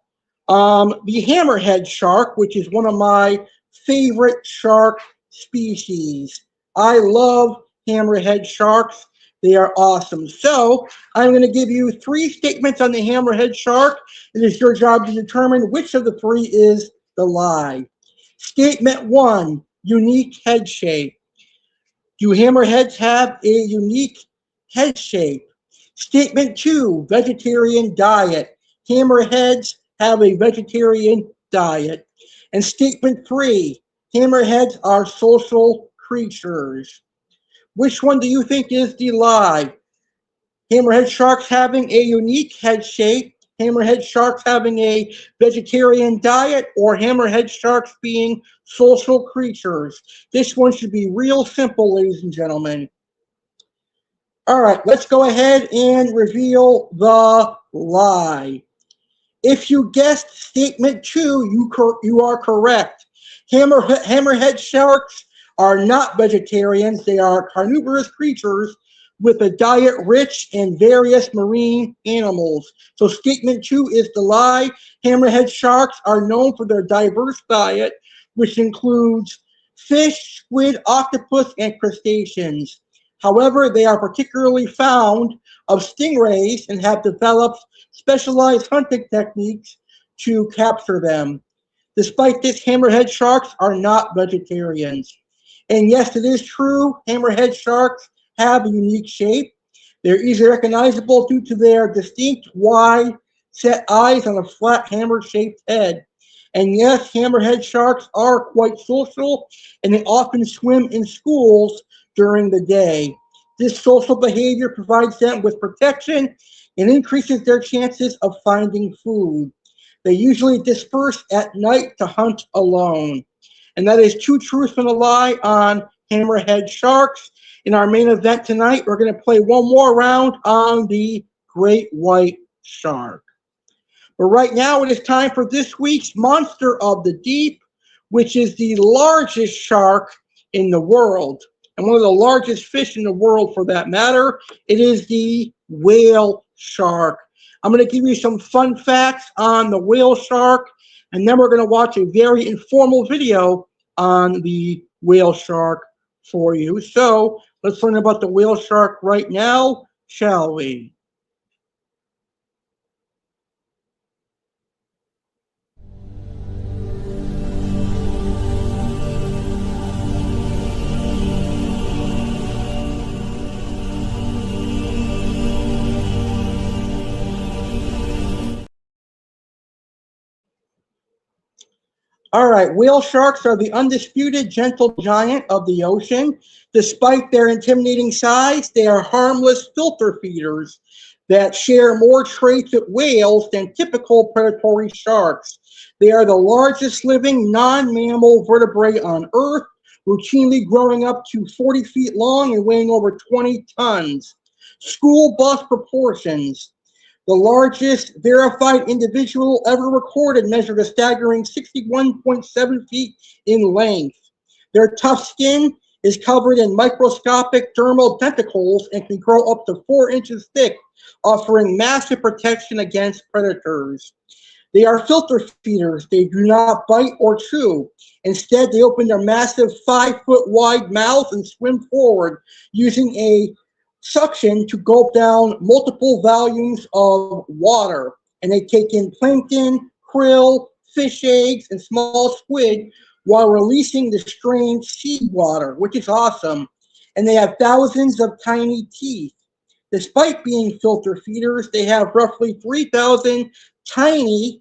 the hammerhead shark, which is one of my favorite shark species. I love hammerhead sharks. They are awesome. So I'm going to give you 3 statements on the hammerhead shark. It is your job to determine which of the 3 is the lie. Statement 1, unique head shape. Do hammerheads have a unique head shape? Statement 2, vegetarian diet. Hammerheads have a vegetarian diet. And statement 3, hammerheads are social creatures. Which one do you think is the lie? Hammerhead sharks having a unique head shape, hammerhead sharks having a vegetarian diet, or hammerhead sharks being social creatures? This one should be real simple, ladies and gentlemen. All right, let's go ahead and reveal the lie. If you guessed statement 2, you are correct. Hammerhead sharks are not vegetarians. They are carnivorous creatures with a diet rich in various marine animals. So statement 2 is the lie. Hammerhead sharks are known for their diverse diet, which includes fish, squid, octopus, and crustaceans. However, they are particularly fond of stingrays and have developed specialized hunting techniques to capture them. Despite this, hammerhead sharks are not vegetarians. And yes, it is true, hammerhead sharks have a unique shape. They're easily recognizable due to their distinct wide set eyes on a flat hammer-shaped head. And yes, hammerhead sharks are quite social, and they often swim in schools during the day. This social behavior provides them with protection and increases their chances of finding food. They usually disperse at night to hunt alone. And that is Two Truths and a Lie on hammerhead sharks. In our main event tonight, we're going to play one more round on the great white shark. But right now, it is time for this week's Monster of the Deep, which is the largest shark in the world, and one of the largest fish in the world for that matter. It is the whale shark. I'm going to give you some fun facts on the whale shark, and then we're going to watch a very informal video on the whale shark for you. So let's learn about the whale shark right now, shall we? All right, whale sharks are the undisputed gentle giant of the ocean. Despite their intimidating size, they are harmless filter feeders that share more traits with whales than typical predatory sharks. They are the largest living non-mammal vertebrate on Earth, routinely growing up to 40 feet long and weighing over 20 tons. School bus proportions. The largest verified individual ever recorded measured a staggering 61.7 feet in length. Their tough skin is covered in microscopic dermal tentacles and can grow up to 4 inches thick, offering massive protection against predators. They are filter feeders. They do not bite or chew. Instead, they open their massive 5-foot wide mouths and swim forward using a suction to gulp down multiple volumes of water. And they take in plankton, krill, fish eggs, and small squid while releasing the strange seawater, which is awesome. And they have thousands of tiny teeth. Despite being filter feeders, they have roughly 3,000 tiny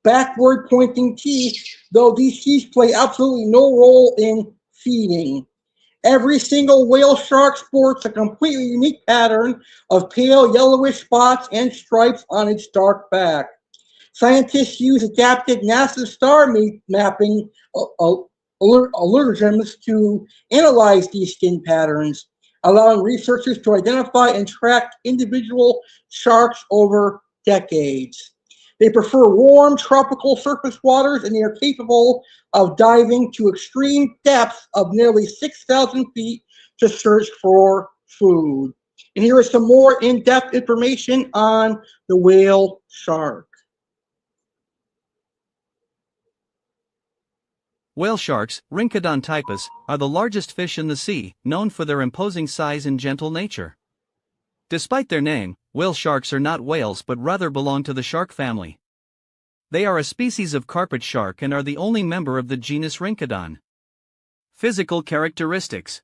backward pointing teeth, though these teeth play absolutely no role in feeding. Every single whale shark sports a completely unique pattern of pale yellowish spots and stripes on its dark back. Scientists use adapted NASA star mapping algorithms to analyze these skin patterns, allowing researchers to identify and track individual sharks over decades. They prefer warm tropical surface waters, and they are capable of diving to extreme depths of nearly 6,000 feet to search for food. And here is some more in-depth information on the whale shark. Whale sharks, Rhynchodon typus, are the largest fish in the sea, known for their imposing size and gentle nature. Despite their name, whale sharks are not whales but rather belong to the shark family. They are a species of carpet shark and are the only member of the genus Rhynchodon. Physical characteristics.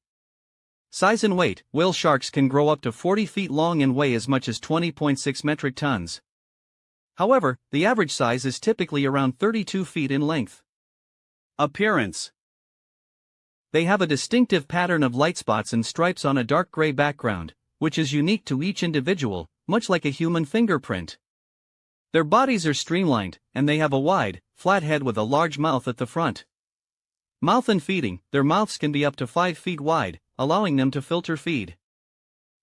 Size and weight. Whale sharks can grow up to 40 feet long and weigh as much as 20.6 metric tons. However, the average size is typically around 32 feet in length. Appearance. They have a distinctive pattern of light spots and stripes on a dark gray background, which is unique to each individual, much like a human fingerprint. Their bodies are streamlined, and they have a wide, flat head with a large mouth at the front. Mouth and feeding. Their mouths can be up to 5 feet wide, allowing them to filter feed.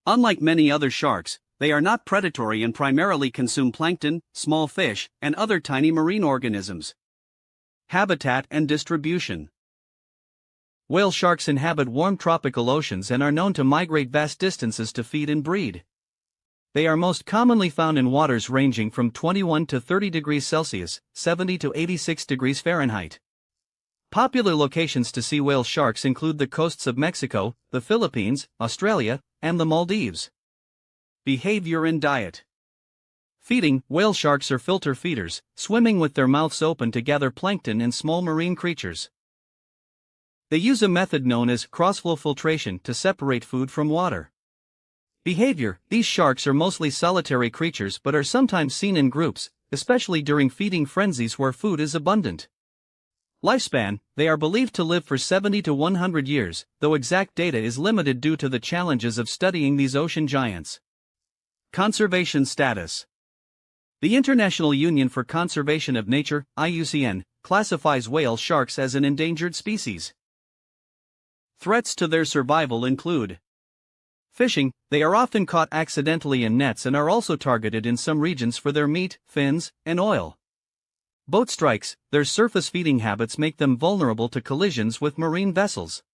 Unlike many other sharks, they are not predatory and primarily consume plankton, small fish, and other tiny marine organisms. Habitat and distribution. Whale sharks inhabit warm tropical oceans and are known to migrate vast distances to feed and breed. They are most commonly found in waters ranging from 21 to 30 degrees Celsius, 70 to 86 degrees Fahrenheit. Popular locations to see whale sharks include the coasts of Mexico, the Philippines, Australia, and the Maldives. Behavior and diet. Feeding. Whale sharks are filter feeders, swimming with their mouths open to gather plankton and small marine creatures. They use a method known as cross-flow filtration to separate food from water. Behavior. These sharks are mostly solitary creatures but are sometimes seen in groups, especially during feeding frenzies where food is abundant. Lifespan. They are believed to live for 70 to 100 years, though exact data is limited due to the challenges of studying these ocean giants. Conservation status. The International Union for Conservation of Nature, IUCN, classifies whale sharks as an endangered species. Threats to their survival include fishing. They are often caught accidentally in nets and are also targeted in some regions for their meat, fins, and oil. Boat strikes. Their surface feeding habits make them vulnerable to collisions with marine vessels.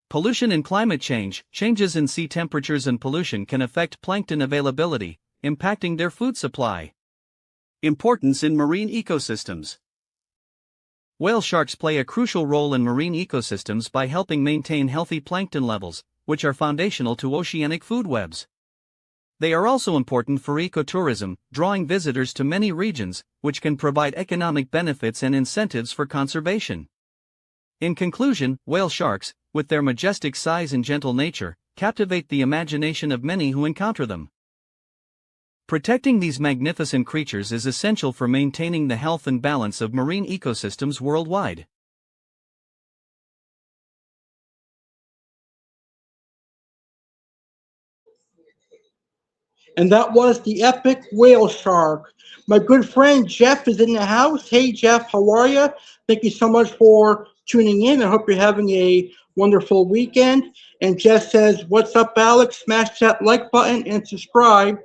Pollution and climate change. Changes in sea temperatures and pollution can affect plankton availability, impacting their food supply. Importance in marine ecosystems. Whale sharks play a crucial role in marine ecosystems by helping maintain healthy plankton levels, which are foundational to oceanic food webs. They are also important for ecotourism, drawing visitors to many regions, which can provide economic benefits and incentives for conservation. In conclusion, whale sharks, with their majestic size and gentle nature, captivate the imagination of many who encounter them. Protecting these magnificent creatures is essential for maintaining the health and balance of marine ecosystems worldwide. And that was the epic whale shark. My good friend Jeff is in the house. Hey Jeff, how are you? Thank you so much for tuning in. I hope you're having a wonderful weekend. And Jeff says, what's up, Alex? Smash that like button and subscribe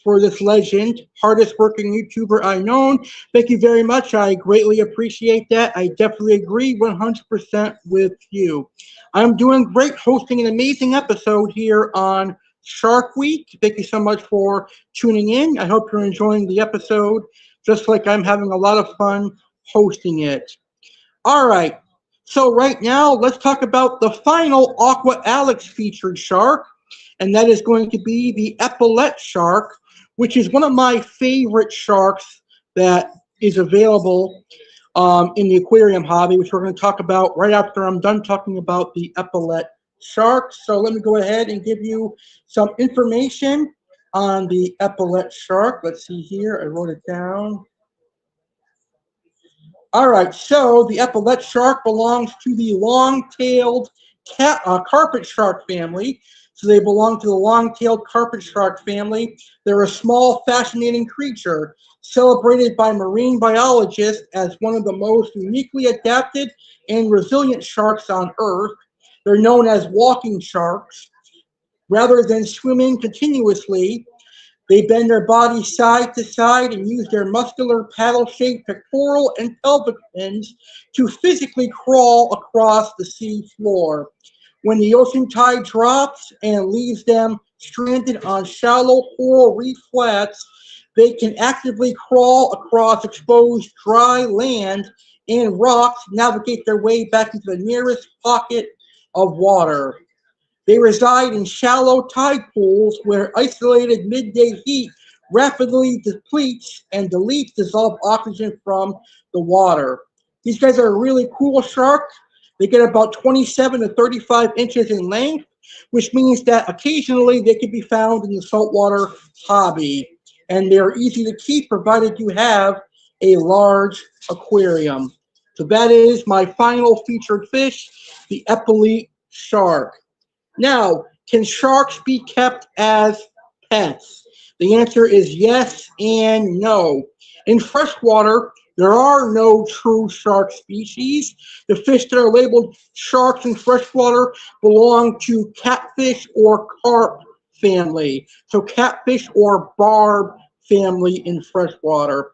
for this legend, hardest working YouTuber I know. Thank you very much. I greatly appreciate that. I definitely agree 100% with you. I'm doing great, hosting an amazing episode here on Shark Week. Thank you so much for tuning in. I hope you're enjoying the episode, just like I'm having a lot of fun hosting it. All right, so right now, let's talk about the final Aqua Alex featured shark, and that is going to be the Epilutete shark, which is one of my favorite sharks that is available in the aquarium hobby, which we're going to talk about right after I'm done talking about the Epilutete shark. So let me go ahead and give you some information on the Epilutete shark. Let's see here. I wrote it down. All right, so the Epilutete shark belongs to the long-tailed carpet shark family. So they belong to the long-tailed carpet shark family. They're a small, fascinating creature celebrated by marine biologists as one of the most uniquely adapted and resilient sharks on Earth. They're known as walking sharks. Rather than swimming continuously, they bend their bodies side to side and use their muscular paddle-shaped pectoral and pelvic fins to physically crawl across the sea floor. When the ocean tide drops and leaves them stranded on shallow coral reef flats, they can actively crawl across exposed dry land and rocks, navigate their way back into the nearest pocket of water. They reside in shallow tide pools where isolated midday heat rapidly depletes and deletes dissolved oxygen from the water. These guys are a really cool shark. They get about 27 to 35 inches in length, which means that occasionally they can be found in the saltwater hobby. And they're easy to keep provided you have a large aquarium. So that is my final featured fish, the Epilutete shark. Now, can sharks be kept as pets? The answer is yes and no. In freshwater, there are no true shark species. The fish that are labeled sharks in freshwater belong to catfish or carp family. So catfish or barb family in freshwater.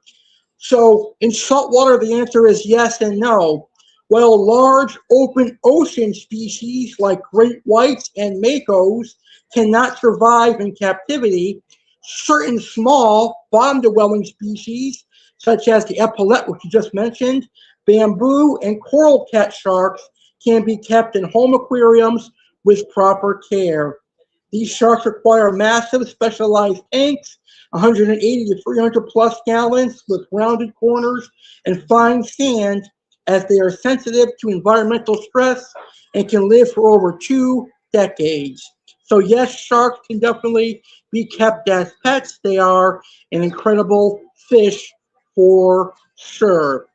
So in saltwater, the answer is yes and no. While large open ocean species like great whites and Makos cannot survive in captivity, certain small bottom-dwelling species, such as the Epilutete, which you just mentioned, bamboo and coral cat sharks, can be kept in home aquariums with proper care. These sharks require massive specialized tanks, 180 to 300 plus gallons with rounded corners and fine sand, as they are sensitive to environmental stress and can live for over 2 decades. So yes, sharks can definitely be kept as pets. They are an incredible fish for sure.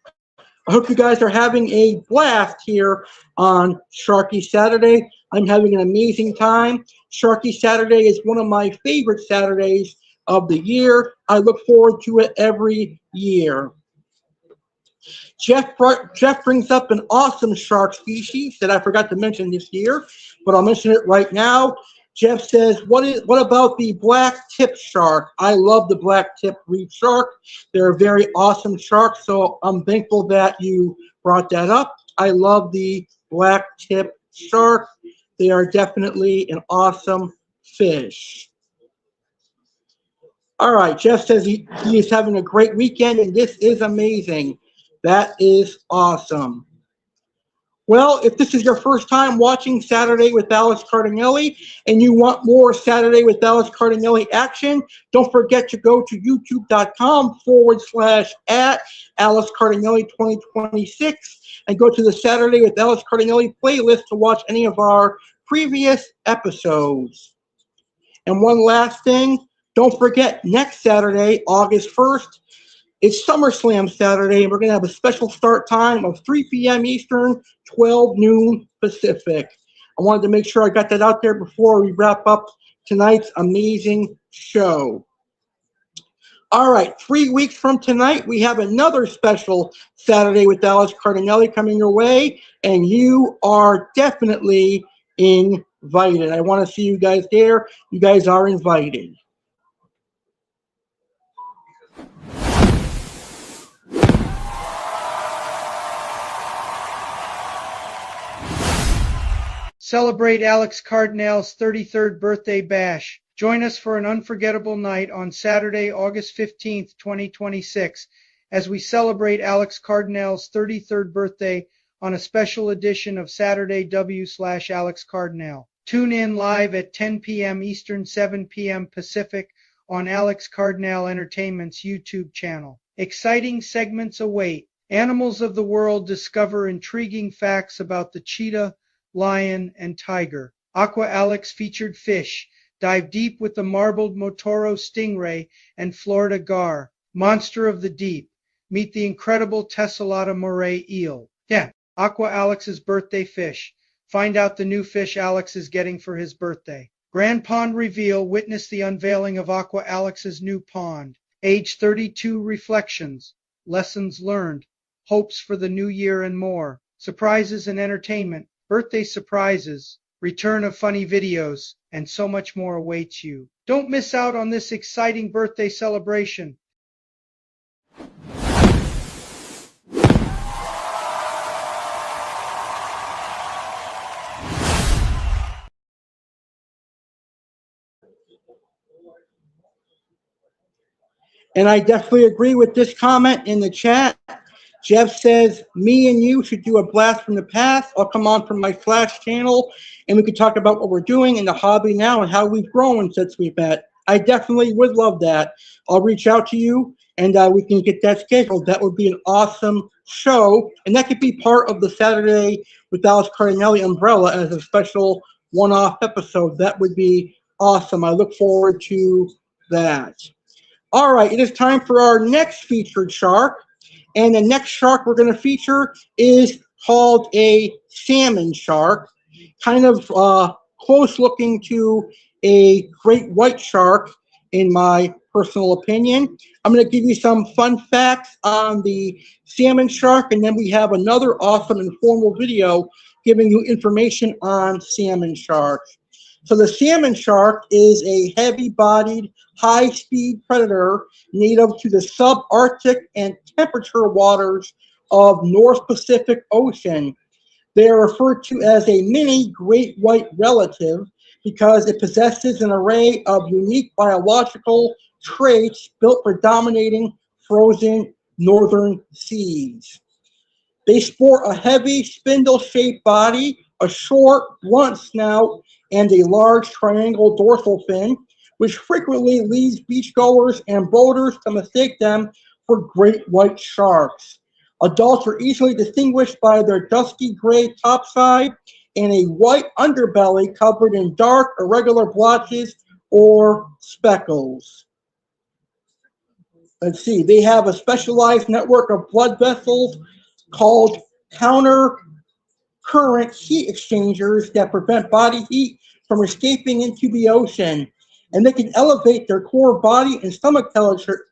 I hope you guys are having a blast here on Sharky Saturday. I'm having an amazing time. Sharky Saturday is one of my favorite Saturdays of the year. I look forward to it every year. Jeff brings up an awesome shark species that I forgot to mention this year, but I'll mention it right now. Jeff says, what about the black tip shark? I love the black tip reef shark. They're a very awesome shark, so I'm thankful that you brought that up. I love the black tip shark. They are definitely an awesome fish. All right, Jeff says he is having a great weekend, and this is amazing. That is awesome. Well, if this is your first time watching Saturday with Alex Cardinale and you want more Saturday with Alex Cardinale action, don't forget to go to youtube.com/@AlexCardinale2026 and go to the Saturday with Alex Cardinale playlist to watch any of our previous episodes. And one last thing, Don't forget, next Saturday, August 1st, it's SummerSlam Saturday, and we're going to have a special start time of 3 p.m. Eastern, 12 noon Pacific. I wanted to make sure I got that out there before we wrap up tonight's amazing show. All right, 3 weeks from tonight, we have another special Saturday with Alex Cardinale coming your way, and you are definitely invited. I want to see you guys there. You guys are invited. Celebrate Alex Cardinale's 33rd birthday bash. Join us for an unforgettable night on Saturday, August 15th, 2026, as we celebrate Alex Cardinale's 33rd birthday on a special edition of Saturday W/Alex Cardinale. Tune in live at 10 p.m. Eastern, 7 p.m. Pacific on Alex Cardinale Entertainment's YouTube channel. Exciting segments await. Animals of the world discover intriguing facts about the cheetah, lion, and tiger. Aqua Alex featured fish. Dive deep with the marbled Motoro stingray and Florida gar. Monster of the deep. Meet the incredible tessellata moray eel. Yeah, Aqua Alex's birthday fish. Find out the new fish Alex is getting for his birthday. Grand Pond reveal. Witness the unveiling of Aqua Alex's new pond. Age 32 reflections. Lessons learned. Hopes for the new year and more. Surprises and entertainment. Birthday surprises. Return of funny videos, and so much more awaits you. Don't miss out on this exciting birthday celebration. And I definitely agree with this comment in the chat. Jeff says, me and you should do a blast from the past. I'll come on from my Flash channel, and we could talk about what we're doing in the hobby now and how we've grown since we met. I definitely would love that. I'll reach out to you, and we can get that scheduled. That would be an awesome show, and that could be part of the Saturday with Alex Cardinale umbrella as a special one-off episode. That would be awesome. I look forward to that. All right, it is time for our next featured shark. And the next shark we're going to feature is called a salmon shark, kind of close looking to a great white shark, in my personal opinion. I'm going to give you some fun facts on the salmon shark, and then we have another awesome informal video giving you information on salmon sharks. So the salmon shark is a heavy-bodied, high-speed predator native to the subarctic and temperature waters of North Pacific Ocean. They are referred to as a mini great white relative because it possesses an array of unique biological traits built for dominating frozen northern seas. They sport a heavy spindle-shaped body, a short, blunt snout, and a large triangle dorsal fin, which frequently leads beachgoers and boaters to mistake them for great white sharks. Adults are easily distinguished by their dusky gray topside and a white underbelly covered in dark, irregular blotches or speckles. Let's see, they have a specialized network of blood vessels called counter-current heat exchangers that prevent body heat from escaping into the ocean. And they can elevate their core body and stomach temperature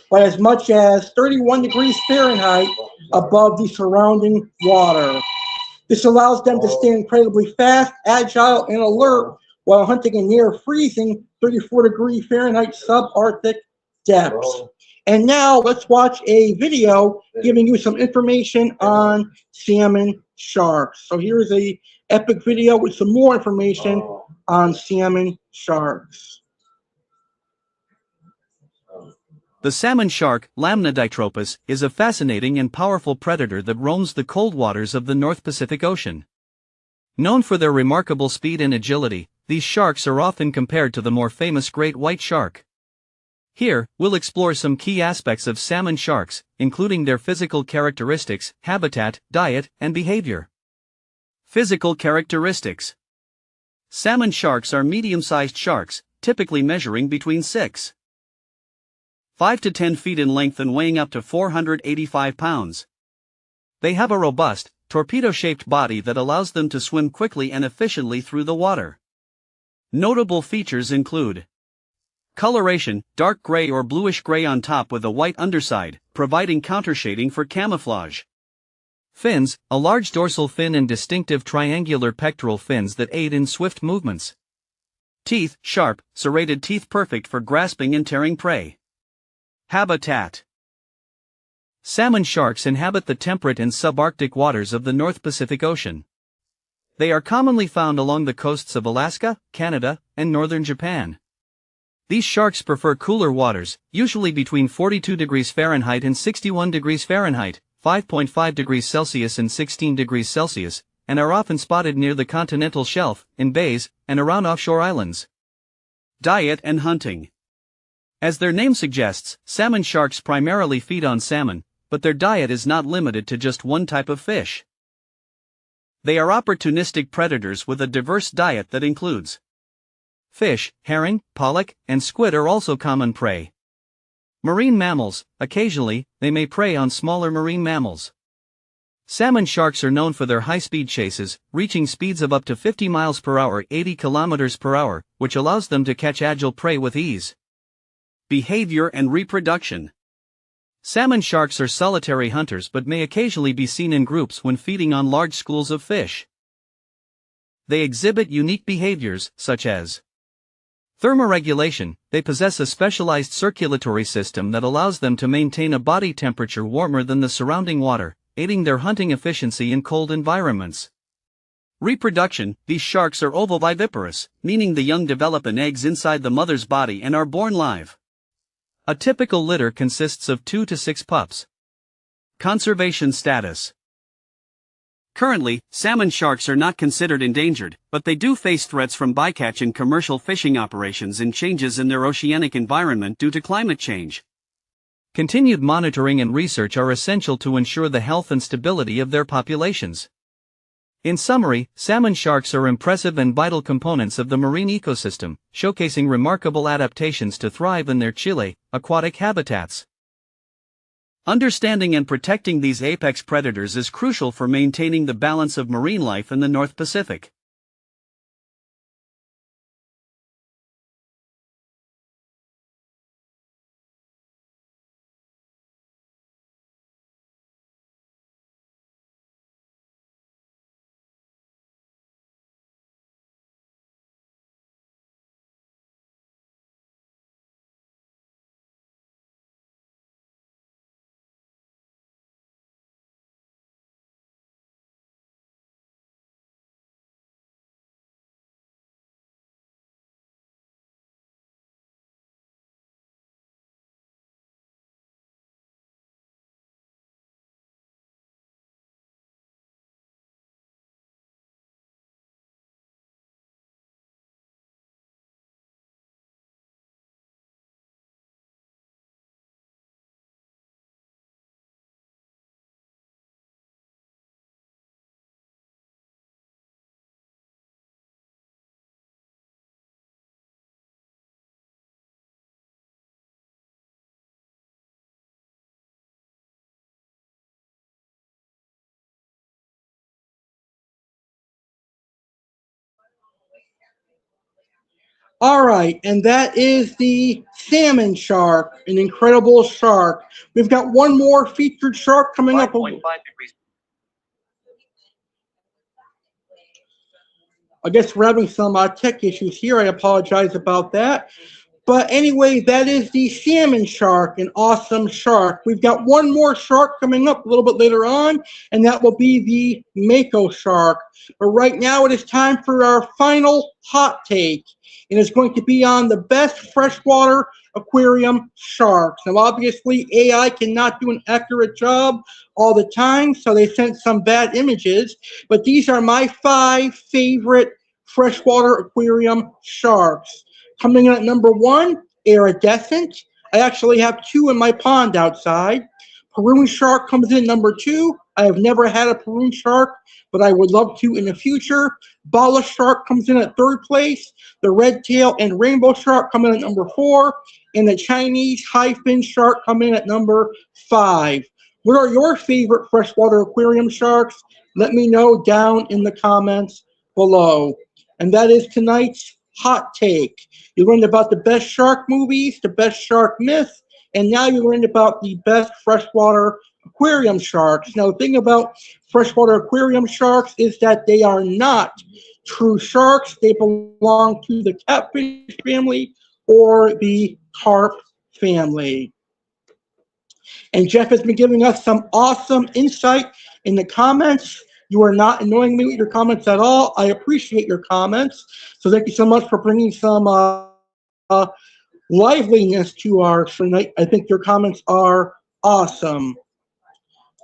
by as much as 31 degrees Fahrenheit above the surrounding water. This allows them to stay incredibly fast, agile, and alert while hunting in near freezing 34-degree Fahrenheit subarctic depths. And now let's watch a video giving you some information on salmon sharks. So here's a epic video with some more information on salmon sharks. The salmon shark, Lamnoditropus, is a fascinating and powerful predator that roams the cold waters of the North Pacific Ocean. Known for their remarkable speed and agility, these sharks are often compared to the more famous great white shark. Here, we'll explore some key aspects of salmon sharks, including their physical characteristics, habitat, diet, and behavior. Physical characteristics. Salmon sharks are medium-sized sharks, typically measuring between 6.5 to 10 feet in length and weighing up to 485 pounds. They have a robust, torpedo-shaped body that allows them to swim quickly and efficiently through the water. Notable features include coloration, dark gray or bluish gray on top with a white underside, providing countershading for camouflage. Fins, a large dorsal fin and distinctive triangular pectoral fins that aid in swift movements. Teeth, sharp, serrated teeth perfect for grasping and tearing prey. Habitat. Salmon sharks inhabit the temperate and subarctic waters of the North Pacific Ocean. They are commonly found along the coasts of Alaska, Canada, and northern Japan. These sharks prefer cooler waters, usually between 42 degrees Fahrenheit and 61 degrees Fahrenheit, 5.5 degrees Celsius and 16 degrees Celsius, and are often spotted near the continental shelf, in bays, and around offshore islands. Diet and hunting. As their name suggests, salmon sharks primarily feed on salmon, but their diet is not limited to just one type of fish. They are opportunistic predators with a diverse diet that includes fish, herring, pollock, and squid are also common prey. Marine mammals, occasionally, they may prey on smaller marine mammals. Salmon sharks are known for their high-speed chases, reaching speeds of up to 50 miles per hour, 80 kilometers per hour, which allows them to catch agile prey with ease. Behavior and reproduction. Salmon sharks are solitary hunters but may occasionally be seen in groups when feeding on large schools of fish. They exhibit unique behaviors, such as thermoregulation. They possess a specialized circulatory system that allows them to maintain a body temperature warmer than the surrounding water, aiding their hunting efficiency in cold environments. Reproduction. These sharks are ovoviviparous, meaning the young develop in eggs inside the mother's body and are born live. A typical litter consists of 2 to 6 pups. Conservation status. Currently, salmon sharks are not considered endangered, but they do face threats from bycatch and commercial fishing operations and changes in their oceanic environment due to climate change. Continued monitoring and research are essential to ensure the health and stability of their populations. In summary, salmon sharks are impressive and vital components of the marine ecosystem, showcasing remarkable adaptations to thrive in their Chile aquatic habitats. Understanding and protecting these apex predators is crucial for maintaining the balance of marine life in the North Pacific. All right, and that is the salmon shark, an incredible shark. We've got one more featured shark coming up. 5.5 degrees. I guess we're having some tech issues here. I apologize about that. But anyway, that is the salmon shark, an awesome shark. We've got one more shark coming up a little bit later on, and that will be the Mako shark. But right now it is time for our final hot take, and it's going to be on the best freshwater aquarium sharks. Now, obviously, AI cannot do an accurate job all the time, so they sent some bad images, but these are my 5 favorite freshwater aquarium sharks. Coming in at number 1, Iridescent. I actually have 2 in my pond outside. Paroon shark comes in number 2. I have never had a Paroon shark, but I would love to in the future. Bala shark comes in at 3rd place. The red tail and rainbow shark come in at number 4. And the Chinese high fin shark come in at number 5. What are your favorite freshwater aquarium sharks? Let me know down in the comments below. And that is tonight's hot take. You learned about the best shark movies, the best shark myths, and now you learned about the best freshwater aquarium sharks. Now, the thing about freshwater aquarium sharks is that they are not true sharks. They belong to the catfish family or the carp family. And Jeff has been giving us some awesome insight in the comments. You are not annoying me with your comments at all. I appreciate your comments. So thank you so much for bringing some liveliness to our tonight. I think your comments are awesome.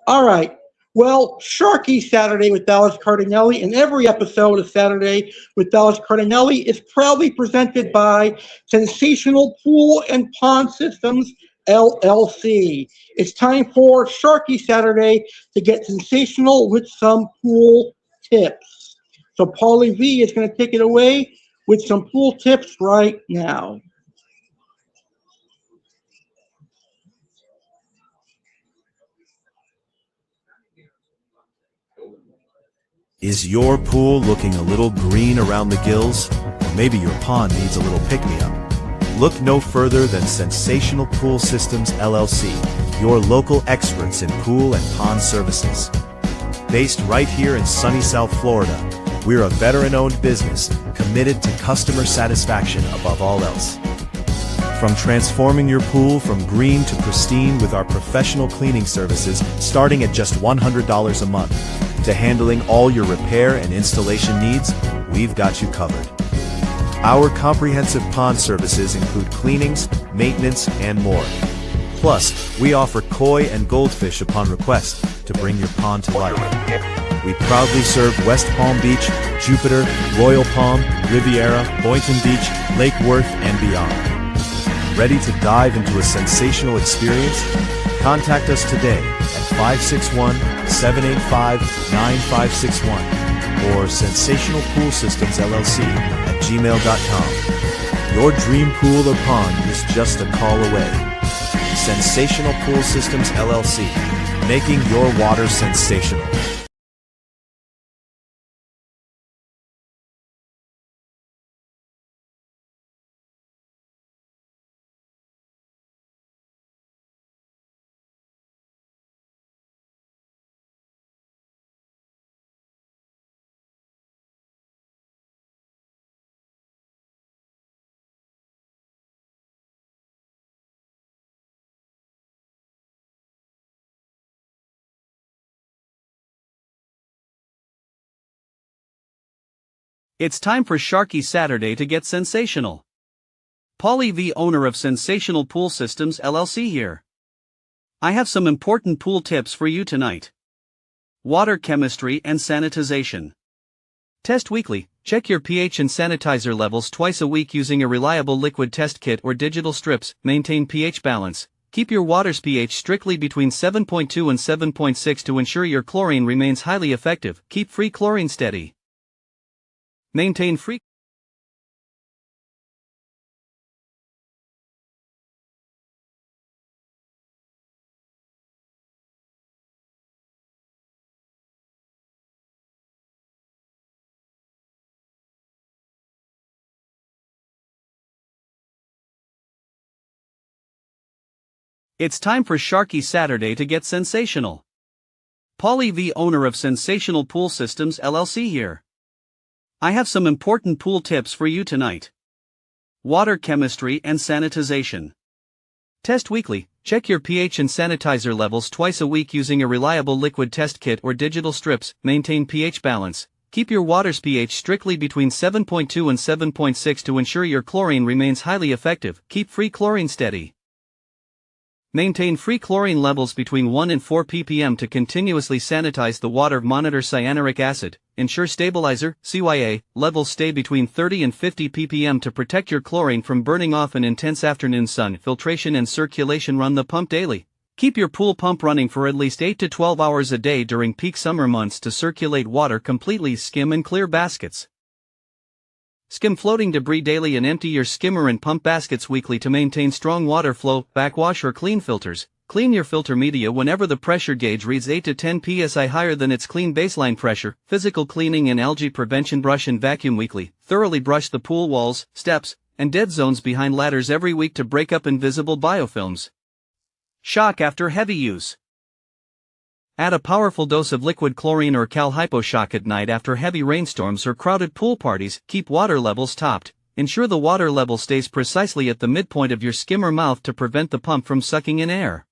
All right. Well, Sharky Saturday with Alex Cardinale, and every episode of Saturday with Alex Cardinale is proudly presented by Sensational Pool and Pond Systems, LLC. It's time for Sharky Saturday to get sensational with some pool tips. So Paulie V is going to take it away with some pool tips right now. Is your pool looking a little green around the gills? Or maybe your pond needs a little pick-me-up. Look no further than Sensational Pool Systems LLC, your local experts in pool and pond services. Based right here in sunny South Florida, we're a veteran-owned business committed to customer satisfaction above all else. From transforming your pool from green to pristine with our professional cleaning services starting at just $100 a month, to handling all your repair and installation needs, we've got you covered. Our comprehensive pond services include cleanings, maintenance, and more. Plus, we offer koi and goldfish upon request to bring your pond to life. We proudly serve West Palm Beach, Jupiter, Royal Palm, Riviera, Boynton Beach, Lake Worth, and beyond. Ready to dive into a sensational experience? Contact us today at 561-785-9561 or sensationalpoolsystemsllc@gmail.com. Your dream pool or pond is just a call away. Sensational Pool Systems LLC, making your water sensational. It's time for Sharky Saturday to get sensational. Paulie V, owner of Sensational Pool Systems LLC here. I have some important pool tips for you tonight. Water chemistry and sanitization. Test weekly. Check your pH and sanitizer levels twice a week using a reliable liquid test kit or digital strips. Maintain pH balance. Keep your water's pH strictly between 7.2 and 7.6 to ensure your chlorine remains highly effective. Keep free chlorine steady. Maintain free. It's time for Sharky Saturday to get sensational. Paulie V, owner of Sensational Pool Systems LLC here. I have some important pool tips for you tonight. Water chemistry and sanitization. Test weekly. Check your pH and sanitizer levels twice a week using a reliable liquid test kit or digital strips. Maintain pH balance. Keep your water's pH strictly between 7.2 and 7.6 to ensure your chlorine remains highly effective. Keep free chlorine steady. Maintain free chlorine levels between 1 and 4 ppm to continuously sanitize the water. Monitor cyanuric acid. Ensure stabilizer (CYA) levels stay between 30 and 50 ppm to protect your chlorine from burning off in intense afternoon sun. Filtration and circulation. Run the pump daily. Keep your pool pump running for at least 8 to 12 hours a day during peak summer months to circulate water completely. Skim and clear baskets. Skim floating debris daily and empty your skimmer and pump baskets weekly to maintain strong water flow. Backwash or clean filters. Clean your filter media whenever the pressure gauge reads 8 to 10 psi higher than its clean baseline pressure. Physical cleaning and algae prevention. Brush and vacuum weekly. Thoroughly brush the pool walls, steps, and dead zones behind ladders every week to break up invisible biofilms. Shock after heavy use. Add a powerful dose of liquid chlorine or cal hypo shock at night after heavy rainstorms or crowded pool parties. Keep water levels topped. Ensure the water level stays precisely at the midpoint of your skimmer mouth to prevent the pump from sucking in air.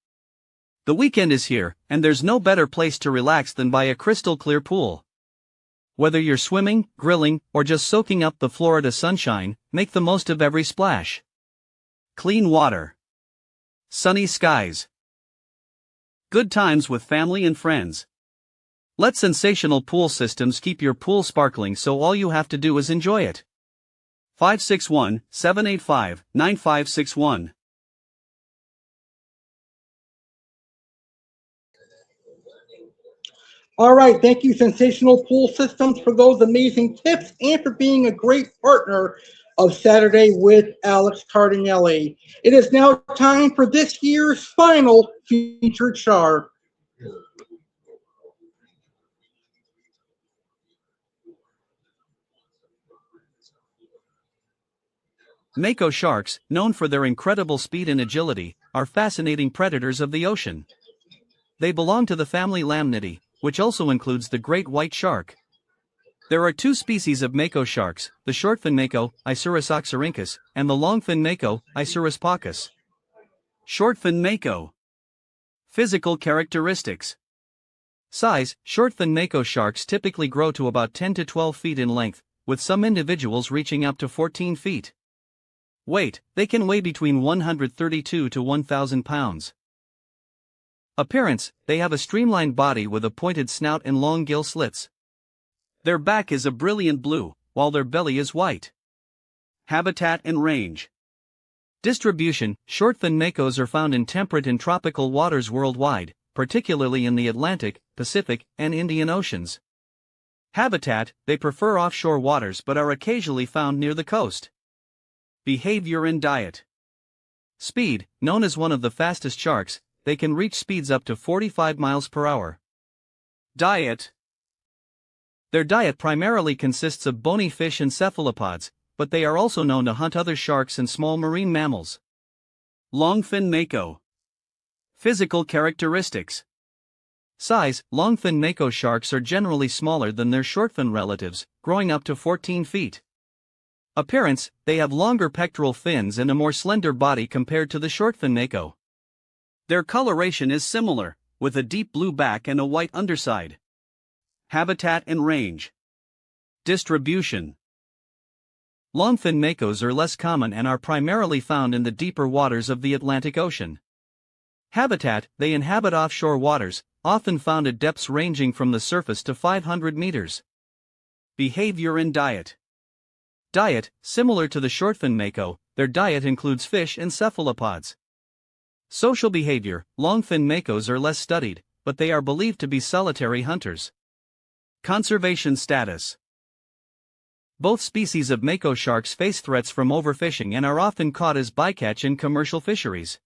The weekend is here, and there's no better place to relax than by a crystal clear pool. Whether you're swimming, grilling, or just soaking up the Florida sunshine, make the most of every splash. Clean water. Sunny skies. Good times with family and friends. Let sensational pool systems keep your pool sparkling, so all you have to do is enjoy it. 561-785-9561. All right, thank you, Sensational Pool Systems, for those amazing tips and for being a great partner of Saturday with Alex Cardinale. It is now time for this year's final featured shark. Mako sharks, known for their incredible speed and agility, are fascinating predators of the ocean. They belong to the family Lamnidae, which also includes the great white shark. There are two species of Mako sharks, the shortfin Mako, Isurus oxyrhynchus, and the longfin Mako, Isurus paucus. Shortfin Mako. Physical characteristics. Size: shortfin Mako sharks typically grow to about 10 to 12 feet in length, with some individuals reaching up to 14 feet. Weight: they can weigh between 132 to 1,000 pounds. Appearance: they have a streamlined body with a pointed snout and long gill slits. Their back is a brilliant blue, while their belly is white. Habitat and range. Distribution: shortfin Makos are found in temperate and tropical waters worldwide, particularly in the Atlantic, Pacific, and Indian Oceans. Habitat: they prefer offshore waters but are occasionally found near the coast. Behavior and diet. Speed: known as one of the fastest sharks, they can reach speeds up to 45 miles per hour. Diet. Their diet primarily consists of bony fish and cephalopods, but they are also known to hunt other sharks and small marine mammals. Longfin Mako. Physical characteristics. Size: longfin Mako sharks are generally smaller than their shortfin relatives, growing up to 14 feet. Appearance: they have longer pectoral fins and a more slender body compared to the shortfin Mako. Their coloration is similar, with a deep blue back and a white underside. Habitat and range. Distribution. Longfin Makos are less common and are primarily found in the deeper waters of the Atlantic Ocean. Habitat: they inhabit offshore waters, often found at depths ranging from the surface to 500 meters. Behavior and diet. Diet: similar to the shortfin Mako, their diet includes fish and cephalopods. Social behavior: longfin Makos are less studied, but they are believed to be solitary hunters. Conservation status. Both species of Mako sharks face threats from overfishing and are often caught as bycatch in commercial fisheries.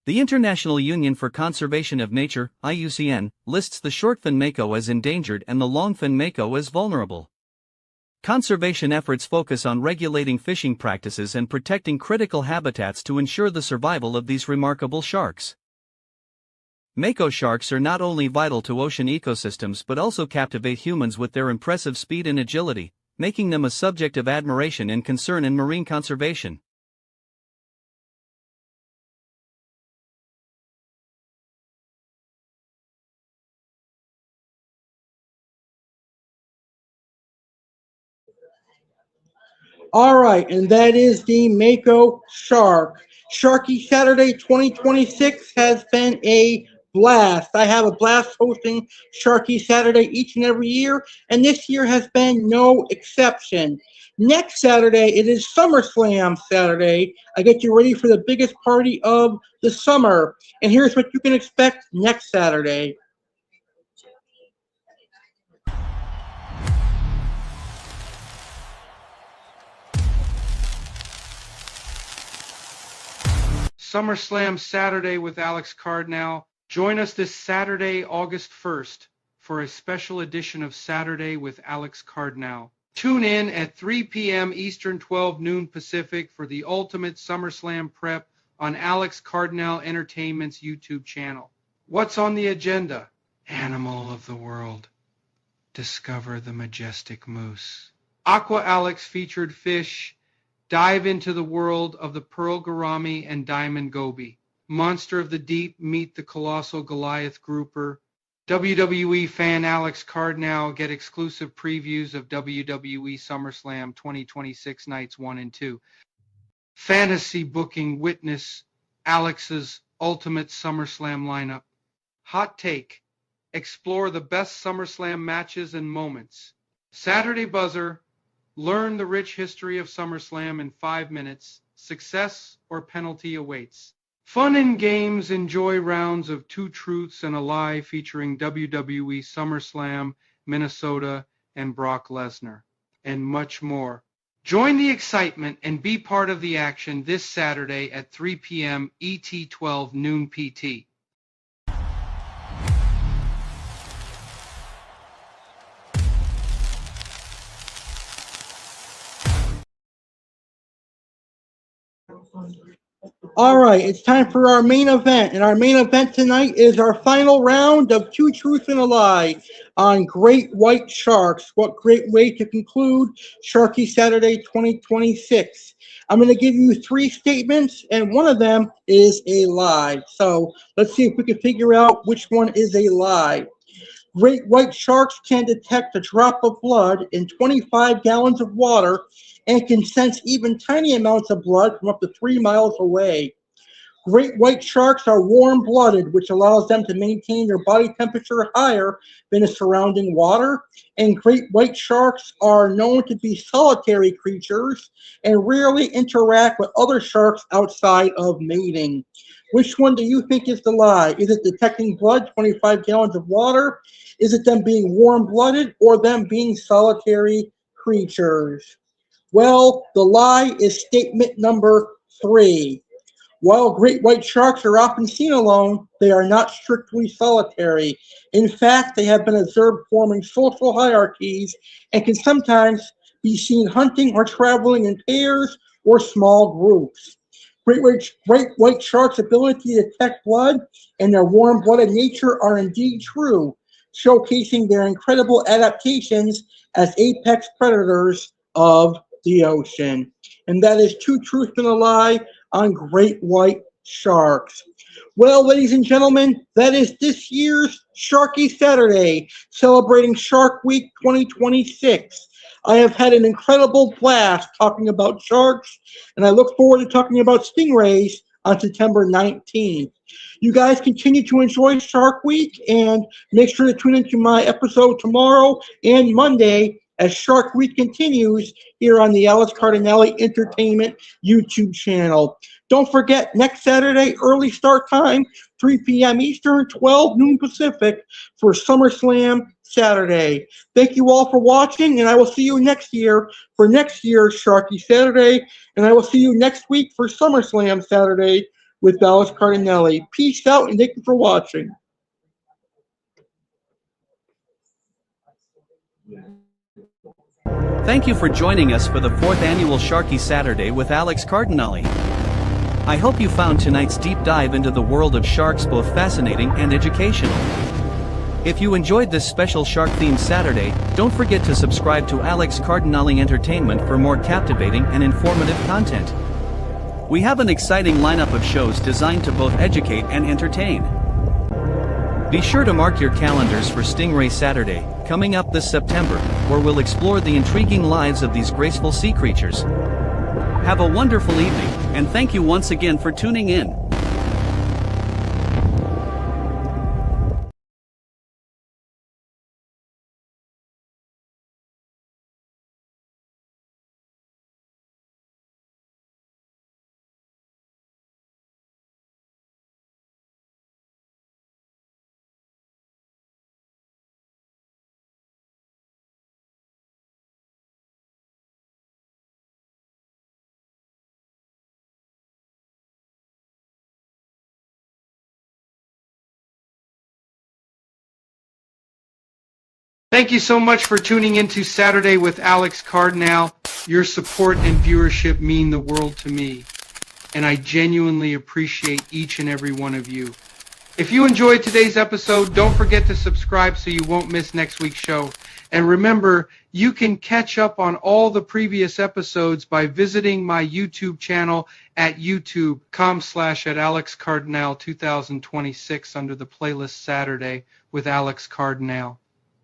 The International Union for Conservation of Nature, IUCN, lists the shortfin Mako as endangered and the longfin Mako as vulnerable. Conservation efforts focus on regulating fishing practices and protecting critical habitats to ensure the survival of these remarkable sharks. Mako sharks are not only vital to ocean ecosystems but also captivate humans with their impressive speed and agility, making them a subject of admiration and concern in marine conservation. All right, and that is the Mako shark. Sharky Saturday 2026 has been a blast. I have a blast hosting Sharky Saturday each and every year, and this year has been no exception. Next Saturday, it is SummerSlam Saturday. I get you ready for the biggest party of the summer. And here's what you can expect next Saturday. SummerSlam Saturday with Alex Cardinale. Join us this Saturday, August 1st, for a special edition of Saturday with Alex Cardinale. Tune in at 3 p.m. Eastern, 12 noon Pacific for the ultimate SummerSlam prep on Alex Cardinale Entertainment's YouTube channel. What's on the agenda? Animal of the world. Discover the majestic moose. Aqua Alex featured fish. Dive into the world of the pearl gourami and diamond goby. Monster of the deep, meet the colossal Goliath grouper. WWE fan Alex Cardinale get exclusive previews of WWE SummerSlam 2026 nights 1 and 2. Fantasy booking witness Alex's ultimate SummerSlam lineup. Hot take, explore the best SummerSlam matches and moments. Saturday buzzer, learn the rich history of SummerSlam in 5 minutes. Success or penalty awaits. Fun and games, enjoy rounds of Two Truths and a Lie featuring WWE SummerSlam, Minnesota, and Brock Lesnar, and much more. Join the excitement and be part of the action this Saturday at 3 p.m. ET 12 noon PT. All right, it's time for our main event. And our main event tonight is our final round of Two Truths and a Lie on great white sharks. What great way to conclude Sharky Saturday 2026. I'm going to give you 3 statements, and one of them is a lie. So let's see if we can figure out which one is a lie. Great white sharks can detect a drop of blood in 25 gallons of water and can sense even tiny amounts of blood from up to 3 miles away. Great white sharks are warm-blooded, which allows them to maintain their body temperature higher than the surrounding water. And great white sharks are known to be solitary creatures and rarely interact with other sharks outside of mating. Which one do you think is the lie? Is it detecting blood, 25 gallons of water? Is it them being warm-blooded or them being solitary creatures? Well, the lie is statement number 3. While great white sharks are often seen alone, they are not strictly solitary. In fact, they have been observed forming social hierarchies and can sometimes be seen hunting or traveling in pairs or small groups. Great white sharks' ability to detect blood and their warm-blooded nature are indeed true, showcasing their incredible adaptations as apex predators of the ocean. And that is Two Truths and a Lie on great white sharks. Well, ladies and gentlemen, that is this year's Sharky Saturday, celebrating Shark Week 2026. I have had an incredible blast talking about sharks, and I look forward to talking about stingrays on September 19th. You guys continue to enjoy Shark Week, and make sure to tune into my episode tomorrow and Monday as Shark Week continues here on the Alex Cardinale Entertainment YouTube channel. Don't forget, next Saturday, early start time, 3 p.m. Eastern, 12 noon Pacific, for SummerSlam Saturday. Thank you all for watching, and I will see you next year for next year's Sharky Saturday, and I will see you next week for SummerSlam Saturday with Alex Cardinale. Peace out, and thank you for watching. Thank you for joining us for the 4th annual Sharky Saturday with Alex Cardinale. I hope you found tonight's deep dive into the world of sharks both fascinating and educational. If you enjoyed this special shark-themed Saturday, don't forget to subscribe to Alex Cardinale Entertainment for more captivating and informative content. We have an exciting lineup of shows designed to both educate and entertain. Be sure to mark your calendars for Stingray Saturday, coming up this September, where we'll explore the intriguing lives of these graceful sea creatures. Have a wonderful evening, and thank you once again for tuning in. Thank you so much for tuning into Saturday with Alex Cardinale. Your support and viewership mean the world to me, and I genuinely appreciate each and every one of you. If you enjoyed today's episode, don't forget to subscribe so you won't miss next week's show. And remember, you can catch up on all the previous episodes by visiting my YouTube channel at youtube.com/@AlexCardinale2026 under the playlist Saturday with Alex Cardinale.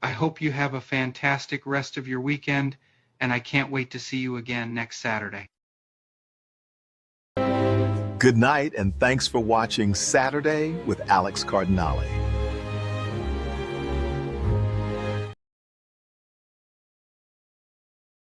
I hope you have a fantastic rest of your weekend, and I can't wait to see you again next Saturday. Good night, and thanks for watching Saturday with Alex Cardinale.